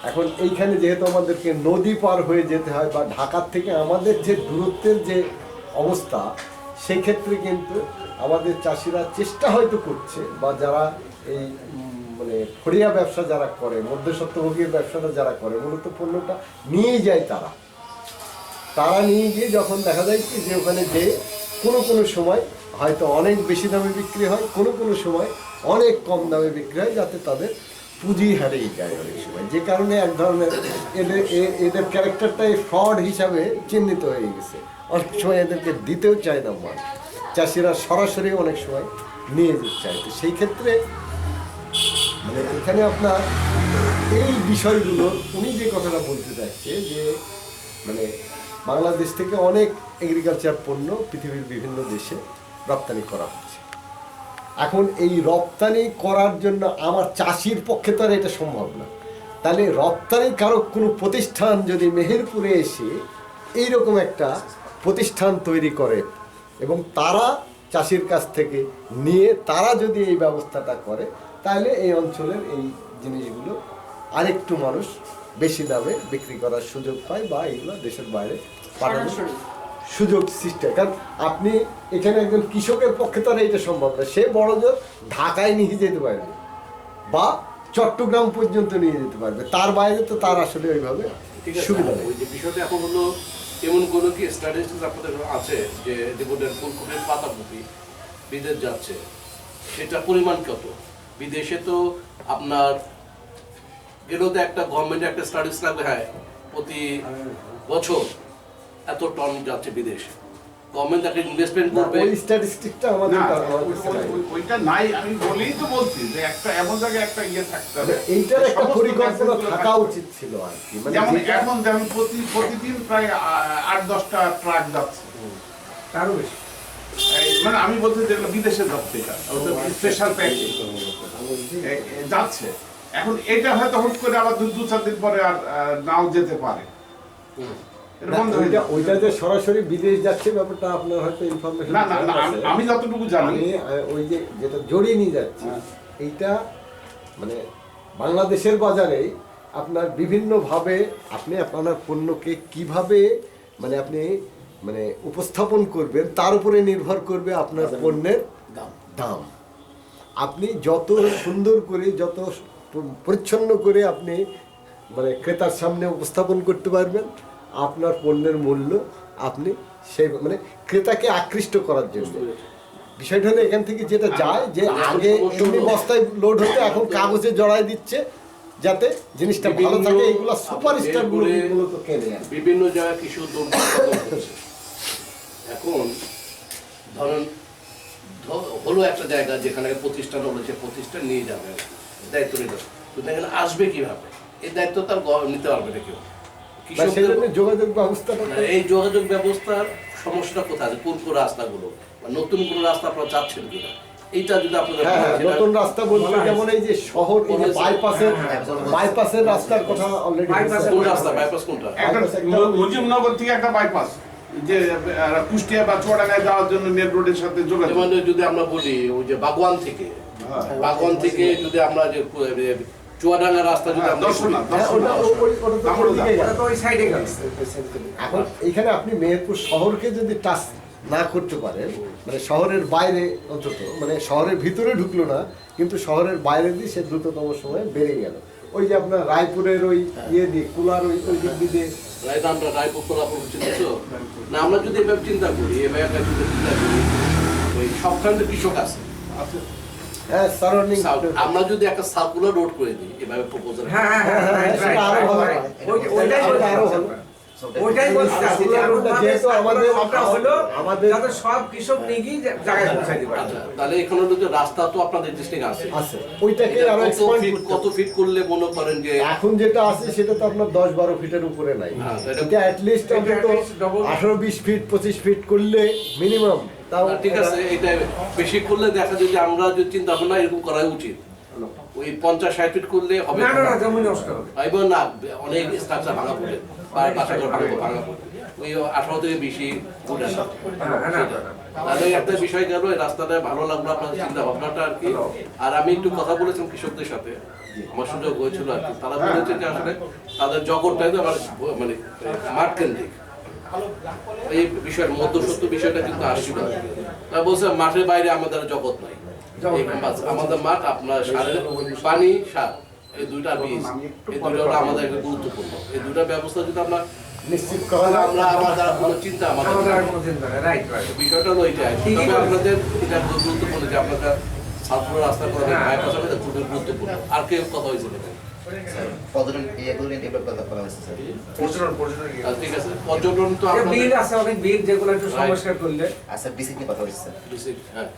এখন এইখানে যেহেতু আমাদেরকে নদী পার হয়ে যেতে হয় বা ঢাকার থেকে আমাদের যে দূরত্বের যে অবস্থা, সেই ক্ষেত্রে কিন্তু আমাদের চাষিরা চেষ্টা হয়তো করছে, বা যারা এই মানে ফড়িয়া ব্যবসা যারা করে, মধ্যস্বত্বভোগীর ব্যবসাটা যারা করে, মূলত পণ্যটা নিয়েই যায় তারা নিয়ে গিয়ে যখন দেখা যায় কি যে ওখানে যে কোনো সময় হয়তো অনেক বেশি দামে বিক্রি হয়, কোনো সময় অনেক কম দামে বিক্রি হয়, যাতে তাদের পুঁজি হারিয়ে যায় অনেক সময়। যে কারণে এক ধরনের এদের ক্যারেক্টারটাই ফ্রড হিসাবে চিহ্নিত হয়ে গেছে। অনেক সময় এদেরকে দিতেও চায় না মাল, চাষিরা সরাসরি অনেক সময় নিয়ে যেতে চায়। তো সেই ক্ষেত্রে মানে এখানে আপনার এই বিষয়গুলো উনি যে কথাটা বলতে চাইছে যে মানে বাংলাদেশ থেকে অনেক এগ্রিকালচার পণ্য পৃথিবীর বিভিন্ন দেশে রপ্তানি করা হচ্ছে। এখন এই রপ্তানি করার জন্য আমার চাষির পক্ষে তো আর এটা সম্ভব না। তাহলে রপ্তানিকারক কোনো প্রতিষ্ঠান যদি মেহেরপুরে এসে এইরকম একটা প্রতিষ্ঠান তৈরি করে এবং তারা চাষির কাছ থেকে নিয়ে তারা যদি এই ব্যবস্থাটা করে, তাহলে এই অঞ্চলের এই জিনিসগুলো আরেকটু মানুষ বেশি দামে বিক্রি করার সুযোগ পায়, বা এগুলো দেশের বাইরে পাঠানোর সুযোগ সৃষ্টি হয়। কারণ আপনি এখানে একজন কৃষকের পক্ষে তো আর এটা সম্ভব না, সে বড় জোর ঢাকায় নিয়ে যেতে পারবে বা চট্টগ্রাম পর্যন্ত নিয়ে যেতে পারবে, তার বাইরে তো তার আসলে ওইভাবে সুবিধা নেই। ওই যে বিষয়টা এখন হলো এমন কোনো কি স্ট্যাটিস্টিক্স আপনাদের আছে যে জীবনের ফুলকপির পাতাকপি বিদেশ যাচ্ছে, সেটা পরিমাণ কত? বিদেশে তো আপনার গেলেও তো একটা গভর্নমেন্টের একটা স্ট্যাটিস্টিক্স লাগবে, হ্যাঁ প্রতি বছর এত টন যাচ্ছে বিদেশে, গভর্নমেন্ট একটা ইনভেস্টমেন্ট করবে। ওই স্ট্যাটিস্টিক্সটা আমাদের ওইটা নাই, আমি বলেই তো বলছি যে একটা এমন জায়গায় একটা ইয়ে থাকতে হবে, এইটার একটা পরিকল্পনা থাকা উচিত ছিল আর কি। যেমন এখন যেমন প্রতিদিন প্রায় 8-10টা ট্রাক যাচ্ছে, তারও বেশি। মানে আমি বলছি যেগুলো বিদেশে যাচ্ছে, এটা স্পেশাল প্যাকেজ যাচ্ছে। এখন এটা হয়তো হুট করে আবার 2-4 দিন পরে আর নাও যেতে পারে। ওইটা যে সরাসরি বিদেশ যাচ্ছে ব্যাপারটা আপনার হয়তো ইনফরমেশন না, আমি যতটুকু জানি ওই যে যেটা জড়িয়ে নিয়ে যাচ্ছে এইটা মানে বাংলাদেশের বাজারে আপনার বিভিন্নভাবে আপনি আপনার পণ্যকে কিভাবে মানে আপনি মানে উপস্থাপন করবেন তার উপরে নির্ভর করবে আপনার পণ্যের দাম। আপনি যত সুন্দর করে যত পরিচ্ছন্ন করে আপনি মানে ক্রেতার সামনে উপস্থাপন করতে পারবেন, আপনার পণ্যের মূল্য আপনি সেই মানে ক্রেতাকে আকৃষ্ট করার জন্য। বিষয়টা হলো এখান থেকে যেটা যায় যে আগে এমনি বস্তায় লোড হতে এখন কাগজে জড়াই দিচ্ছে যাতে জিনিসটা ভালো থাকে, এইগুলো সুপারস্টার গুলো তো কেনে আর কি। বিভিন্ন জায়গায় কৃষি উদ্যোগ উৎপাদন হচ্ছে। এখন ধরেন হলো একটা জায়গা যেখানে প্রতিষ্ঠান হলো, সে প্রতিষ্ঠান নিয়ে যাবে আর কি, দায়িত্ব নিতে হবে। কিন্তু এখানে আসবে কিভাবে, এই দায়িত্ব তার নিতে পারবে না কেউ। বা সেই জন্য যোগাযোগ ব্যবস্থাটা তো- এই যোগাযোগ ব্যবস্থার সমস্যাটা কোথায় আছে, কোন কোন রাস্তাগুলো, বা নতুন কোন রাস্তা আপনারা চাচ্ছেন কিনা, এইটা যদি আপনাদের হ্যাঁ, সেটা- নতুন রাস্তা বলতে যেমন এই যে শহর, এই যে বাইপাসের রাস্তার কথা অলরেডি কোন রাস্তা, বাইপাস কোনটা? একটা মুজিবনগর থেকে একটা বাইপাস যে কুষ্টিয়া বা চুয়াডাঙ্গায় যাওয়ার জন্য মেন রোডের সাথে যোগাযোগ। যেমন যদি আমরা বলি ওই যে বাগওয়ান থেকে, বাগওয়ান থেকে যদি আমরা যে চুয়াডাঙ্গা রাস্তা যদি আমরা দর্শনা হ্যাঁ, ওটা তো ওই দিকেই ওটা তো ওই সাইডে গেল। এখন এইখানে আপনি মেহেরপুর শহরকে যদি টাচ না করতে পারেন, মানে শহরের বাইরে অন্তত, মানে শহরের ভিতরে ঢুকলো না কিন্তু শহরের বাইরে দিয়ে সে দ্রুততম সময়ে বেড়ে গেল। ওই যে আপনার রায়পুরের ওই ইয়ে দিয়ে কুলার ওই দিক দিয়ে আমরা রায়পুর কোলাপুর চিনছো না, আমরা যদি এভাবে চিন্তা করি, এভাবে একটা যদি চিন্তা করি, ওই সবখানে তো কৃষক আছে, হ্যাঁ সারাউন্ডিং আমরা যদি একটা সার্কুলার রোড করে দিই এভাবে প্রপোজাল, হ্যাঁ হ্যাঁ হ্যাঁ, হ্যাঁ, right, সেটা আরো right, ভালো right. হয়। ওইটাই বলছি, আরো ভালো। ওইটাই বলছি, সার্কুলার রোডটা যেহেতু আমাদের যাতে সব কৃষক নিয়ে গিয়ে জায়গায় পৌঁছায় দিতে পারে। আচ্ছা তাহলে এখানে হলো যে রাস্তা তো আপনাদের ডিস্ট্রিক্ট আছে, আছে, ওইটাকে এটা আরো কত এক্সপ্যান্ড ফিট, কত ফিট করলে মনে করেন যে এখন যেটা আছে সেটা তো আপনার 10-12 ফিটের উপরে নাই। হ্যাঁ, এটা- এটা অ্যাটলিস্ট অন্তত 18-20 ফিট 25 ফিট করলে মিনিমাম, তাও ঠিক আছে, এটা বেশি করলে দেখা যায় যে আমরা যদি চিন্তা ভাবনা এরকম করা উচিত, ওই 50-60 ফিট করলে হবে না না না, জমি নষ্ট হবে। এবং না অনেক স্ট্রাকচার ভাঙা পড়ে বা বাসাঘর ভাঙা পড়ে, ওই 18 থেকে বেশি উঠে না। তাহলে একটা বিষয় গেল, এই রাস্তাটা ভালো লাগলো আপনাদের চিন্তা ভাবনাটা আর কি। আর আমি একটু কথা বলেছিলাম কৃষকদের সাথে, আমার সুযোগ হয়েছিল আর কি, তারা বলেছে যে আসলে তাদের জগৎটাই তো আমার মানে মাঠ কেন্দ্রিক, এই বিষয়ের মধ্যসত্ত্ব বিষয়টা কিন্তু আসছিল আর কি। তারা বলছে মাঠের বাইরে আমাদের জগৎ নাই, আমাদের মাঠ আপনার সারের পানি, সার, এই দুইটা বীজ, এই দুইটা হলো আমাদের একটা গুরুত্বপূর্ণ। এই দুইটা ব্যবস্থা যদি আমরা নিশ্চিত করা যায়। আমরা আমাদের কোনো চিন্তা আমাদের রাইট রাইট। বিষয়টা হলো এইটাই। ঠিকই তবে বলেছেন। আপনাদের এটা গুরুত্বপূর্ণ যে আপনারা সাতপুরা রাস্তা করে বাইপাস হবে, খুবই গুরুত্বপূর্ণ। আর কেউ কথা হয়েছে নাকি? পর্যটন এগুলো নিয়ে ডেভেলপ করা হয়েছে স্যার। ঠিক আছে, পর্যটন তো বিল আপনাদের আছে, অনেক বিল যেগুলো একটু সমস্যা করলে। আর স্যার বিসিক নিয়ে কথা হয়েছে স্যার। হ্যাঁ,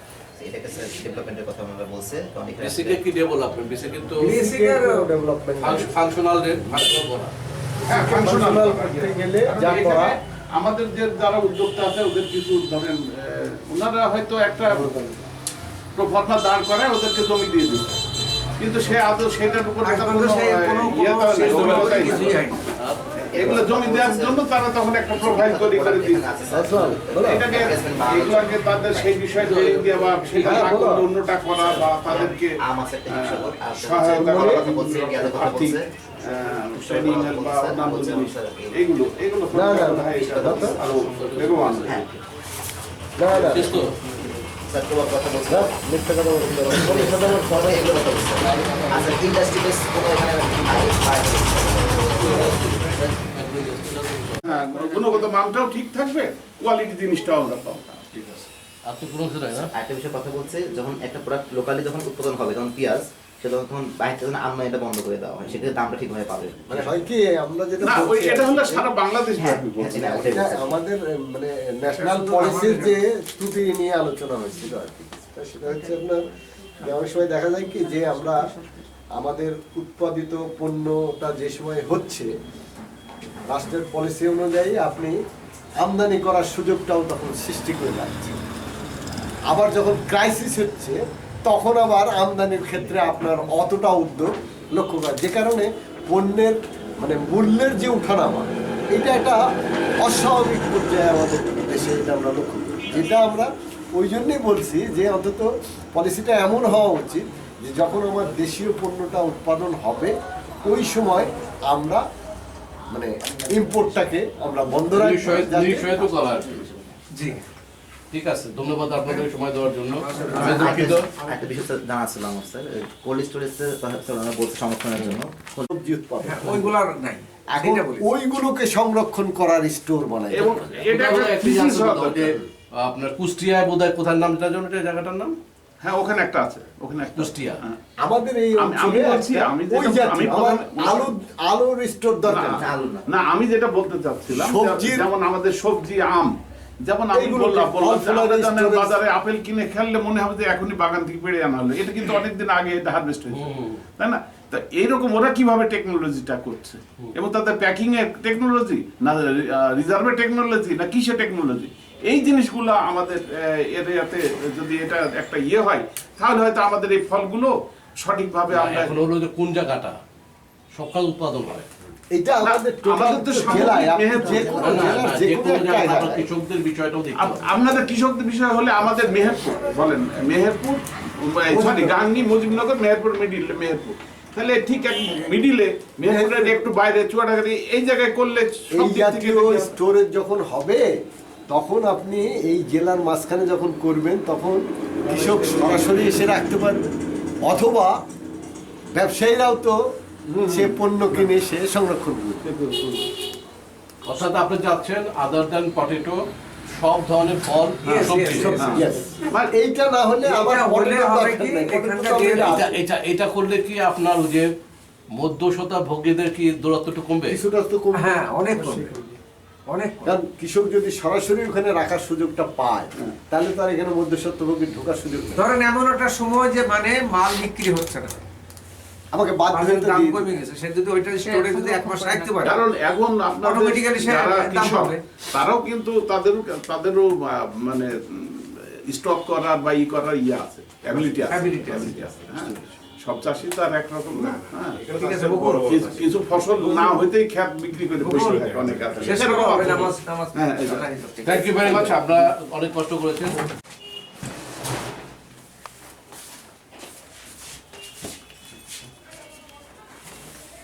এটাকে স্যার ডেভেলপমেন্টের কথা আমরা বলছে তো অনেক বেসিকে কি ডেভেলপমেন্ট, বেসিক কিন্তু বেসিকের ডেভেলপমেন্ট ফাংশনাল করা। হ্যাঁ, ফাংশনাল functional করতে গেলে যা এখানে করা আমাদের যে যারা উদ্যোক্তা আছে ওদের কিছু ধরেন ওনারা হয়তো একটা প্রফর্মা দাঁড় করে ওদেরকে জমি দিয়ে দিচ্ছে, কিন্তু সে আদৌ সেটার উপরে এখন কোনো তো সেই কোনো ইয়ে তো নাই, কোনো অভিজ্ঞতাই নাই। কিছুই হয়নি। এগুলো জমি দেওয়ার জন্য তারা তখন একটা প্রোফাইল তৈরি করে দিচ্ছে। এটাকে এগুলোকে তাদের সেই বিষয়ে ট্রেনিং দেওয়া বা সেটা না করলে অন্যটা করা বা তাদেরকে আম আছে একটা বিষয় আর সহায়তা করা, কথা বলছে, জ্ঞানের কথা আর্থিক বলছে। ট্রেনিং বা অন্যান্য জিনিস এগুলো না, না, আরো বেগবান। হ্যাঁ না না শেষ তো? স্যার তোমার কথা বলছে। না, মিথ্যা কথা বলছি না। মিথ্যা কথা বলছি না। সবাই এগুলো কথা বলছে। আচ্ছা ইন্ডাস্ট্রি বেস কোনো এখানে হ্যাঁ, গুণগত মানটাও ঠিক থাকবে, কোয়ালিটি জিনিসটাও আমরা পাবো। ঠিক আছে, আর তো কোনো কিছু নাই না? আরেকটা বিষয় কথা বলছে, যখন একটা প্রোডাক্ট লোকালি যখন উৎপাদন হবে তখন পেঁয়াজ সে তখন বাইরে থেকে আমদানিটা বন্ধ করে দেওয়া হয়, সেক্ষেত্রে দামটা ঠিকভাবে পাবে। মানে হয় কি আমরা যেটা না, ওই বলছি, এটা হলো সারা বাংলাদেশ ব্যাপী হ্যাঁ, বলছি। এটা ওটাই এটা বলছে। আমাদের মানে ন্যাশনাল পলিসির যে ত্রুটি নিয়ে আলোচনা হয়েছিল আর কি। তো সেটা হচ্ছে আপনার যে অনেক সময় দেখা যায় কি যে আমরা আমাদের উৎপাদিত পণ্যটা যে সময় হচ্ছে রাষ্ট্রের পলিসি অনুযায়ী আপনি আমদানি করার সুযোগটাও তখন সৃষ্টি করে যাচ্ছে। আবার যখন ক্রাইসিস হচ্ছে তখন আবার আমদানির ক্ষেত্রে আপনার অতটা উদ্যোগ লক্ষ্য করা, যে কারণে পণ্যের মানে মূল্যের যে উঠানামা এটা একটা অস্বাভাবিক পর্যায়ে আমাদের দেশে এটা আমরা লক্ষ্য করি। যেটা আমরা ওই জন্যই বলছি যে অন্তত পলিসিটা এমন হওয়া উচিত যে যখন আমার দেশীয় পণ্যটা উৎপাদন হবে ওই সময় আমরা মানে ইম্পোর্টটাকে আমরা বন্ধ রাখি যাতে- নিশ্চয় তো করা আর কি। জি। ঠিক আছে, ধন্যবাদ আপনাদের সময় দেওয়ার জন্য। আমি দুঃখিত। একটা বিষয় স্যার জানা ছিল আমার স্যার, কোল্ড স্টোরেজের কথা স্যার ওনারা বলছে সংরক্ষণের জন্য। সবজি উৎপাদন হ্যাঁ, ওইগুলো আর নাই। এখন সেটা বলি। ওইগুলোকে সংরক্ষণ করার স্টোর বানাই এবং এটা একটা একটা business আছে হওয়া বোধহয় যে, দরকার। আপনার কুষ্টিয়ায় বোধহয় কোথায় নামটা জানো, এটা জায়গাটার নাম? হ্যাঁ ওখানে একটা আছে, ওখানে একটা কুষ্টিয়া। হ্যাঁ। আমাদের এই আমি অঞ্চলে বলছি, একটা আমি ওই যেটা- জাতীয়, আমি আমার প্রথমে- আলুর স্টোর দরকার না, নেই। আলু না। না আমি যেটা বলতে চাচ্ছিলাম সবজির- যেমন আমাদের সবজি, আম, যেমন আমি এইগুলো বললাম ফল যে ফলারি আমরা জানেন storage- বাজারে আপেল কিনে খেললে মনে হবে যে এখনই বাগান থেকে পেড়ে আনা হলো, এটা কিন্তু অনেকদিন আগে এটা হারভেস্ট হয়েছে, তাই না? তা এইরকম ওরা কিভাবে টেকনোলজিটা করছে এবং তাদের প্যাকিং এর টেকনোলজি না, রিজার্ভের টেকনোলজি না, কিসের টেকনোলজি, এই জিনিসগুলো আমাদের এরিয়াতে যদি এটা একটা ইয়ে হয় তাহলে হয়তো আমাদের এই ফলগুলো সঠিকভাবে আমরা এখন হলো যে কোন জায়গাটা সবকাল উৎপাদন হয়। এটা আমাদের আমাদের তো জেলায় সামগ্রিক আপনি যে কোনো না, জেলার না, যে যে কোনো কোনো একটা জায়গায় এলাকায়। আপনার কৃষকদের বিষয়টাও দেখতে হবে। আপনাদের কৃষকদের বিষয় হলে আমাদের মেহেরপুর বলেন, মেহেরপুর সরি গাংনী, মুজিবনগর, মেহেরপুর, মেহেরপুর, তাহলে ঠিক এক মিডিলে মেহেরপুরের একটু বাইরে চুয়াডাঙ্গা এই জায়গায় করলে এই সব দিক থেকে জাতীয় দেখে- স্টোরেজ যখন হবে তখন আপনি এই জেলার মাঝখানে যখন করবেন তখন কৃষক সরাসরি এসে রাখতে পারবে, অথবা ব্যবসায়ীরাও তো সে পণ্য কিনে সে সংরক্ষণ করবে। অর্থাৎ আপনি যাচ্ছেন আদার দ্যান পটেটো সব ধরনের ফল, Yes, সবজি। yes, yes. Yes. এইটা না হলে আমার এইটা হলে potato হবে দরকার কি, নাই, potato এখানকার তো যে already আছে। এটা করলে কি আপনার ওই যে মধ্যস্থতা ভোগীদের কি দূরত্বটা কমবে? কিছুটা তো কমবে। হ্যাঁ অনেক কমে, অনেক কমে। কারণ কৃষক যদি সরাসরি ওখানে রাখার সুযোগটা পায় তাহলে তার এখানে মধ্যস্বত্বভোগী ঢোকার সুযোগ নেই। ধরেন এমন একটা সময় যে মানে মাল বিক্রি হচ্ছে না, আমাকে বাধ্য মালের হতে দাম দিয়ে কমে গেছে, সে যদি ওইটা স্টোরে যদি 1 মাস রাখতে পারে, কারণ এখন আপনাদের Automatically সে যারা দাম কৃষক পাবে। তারাও কিন্তু তাদেরও মানে স্টক করার বা করার ইয়ে আছে, অ্যাবিলিটি আছে, Ability আছে। ability আছে, হ্যাঁ। সব চাষি তো আর একরকম না, হ্যাঁ। ঠিক আছে, বকুল। কিছু ফসল না হইতেই ক্ষেত বিক্রি করে বসে থাকে অনেক আছে। শেষ করা হবে নামাজ নামাজ। হ্যাঁ, এই যে। থ্যাংক ইউ ভেরি মাচ, আপনারা অনেক কষ্ট করেছেন।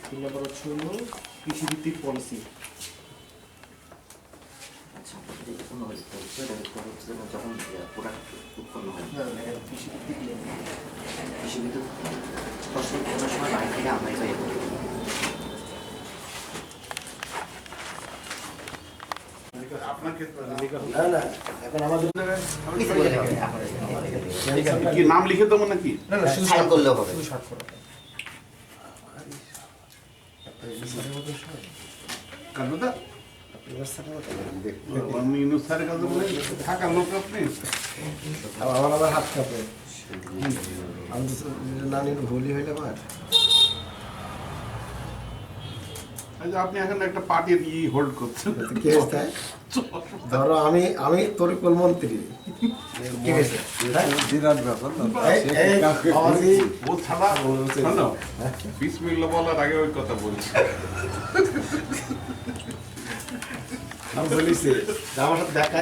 তিন নম্বর হচ্ছে হলো কৃষিভিত্তিক পলিসি। আচ্ছা, যেটা কোনো হলে তো হচ্ছে, এটা হচ্ছে যখন প্রোডাক্ট উৎপন্ন হয়, কৃষিভিত্তিক কৃষিবিদ্যুৎ ফসল উৎপাদনের সময় বাইরে থেকে আমদানি করে করি। আপনার ক্ষেত্রে না না এখন আমাদের কিছু বলে হবে, আপনাদের কি নাম লিখে দেবো নাকি? সাইন করলেও হবে। কানুদা আপনি ইউনুস স্যারের কাছে বলে থাকার লোক আপনি। আমার হাত কাঁপে, আমি তো নানির ভুলই হইলে আমার আচ্ছা, আপনি এখন একটা পার্টির হোল্ড করছেন। কি হয়েছে? ধরো আমি তরিকুল মন্ত্রী, বিরাট ব্যাপার ও ছাড়া শোনো, বিসমিল্লাহ বলার আগে ওই কথা বলছি। আমি বলিছি আমার সাথে দেখা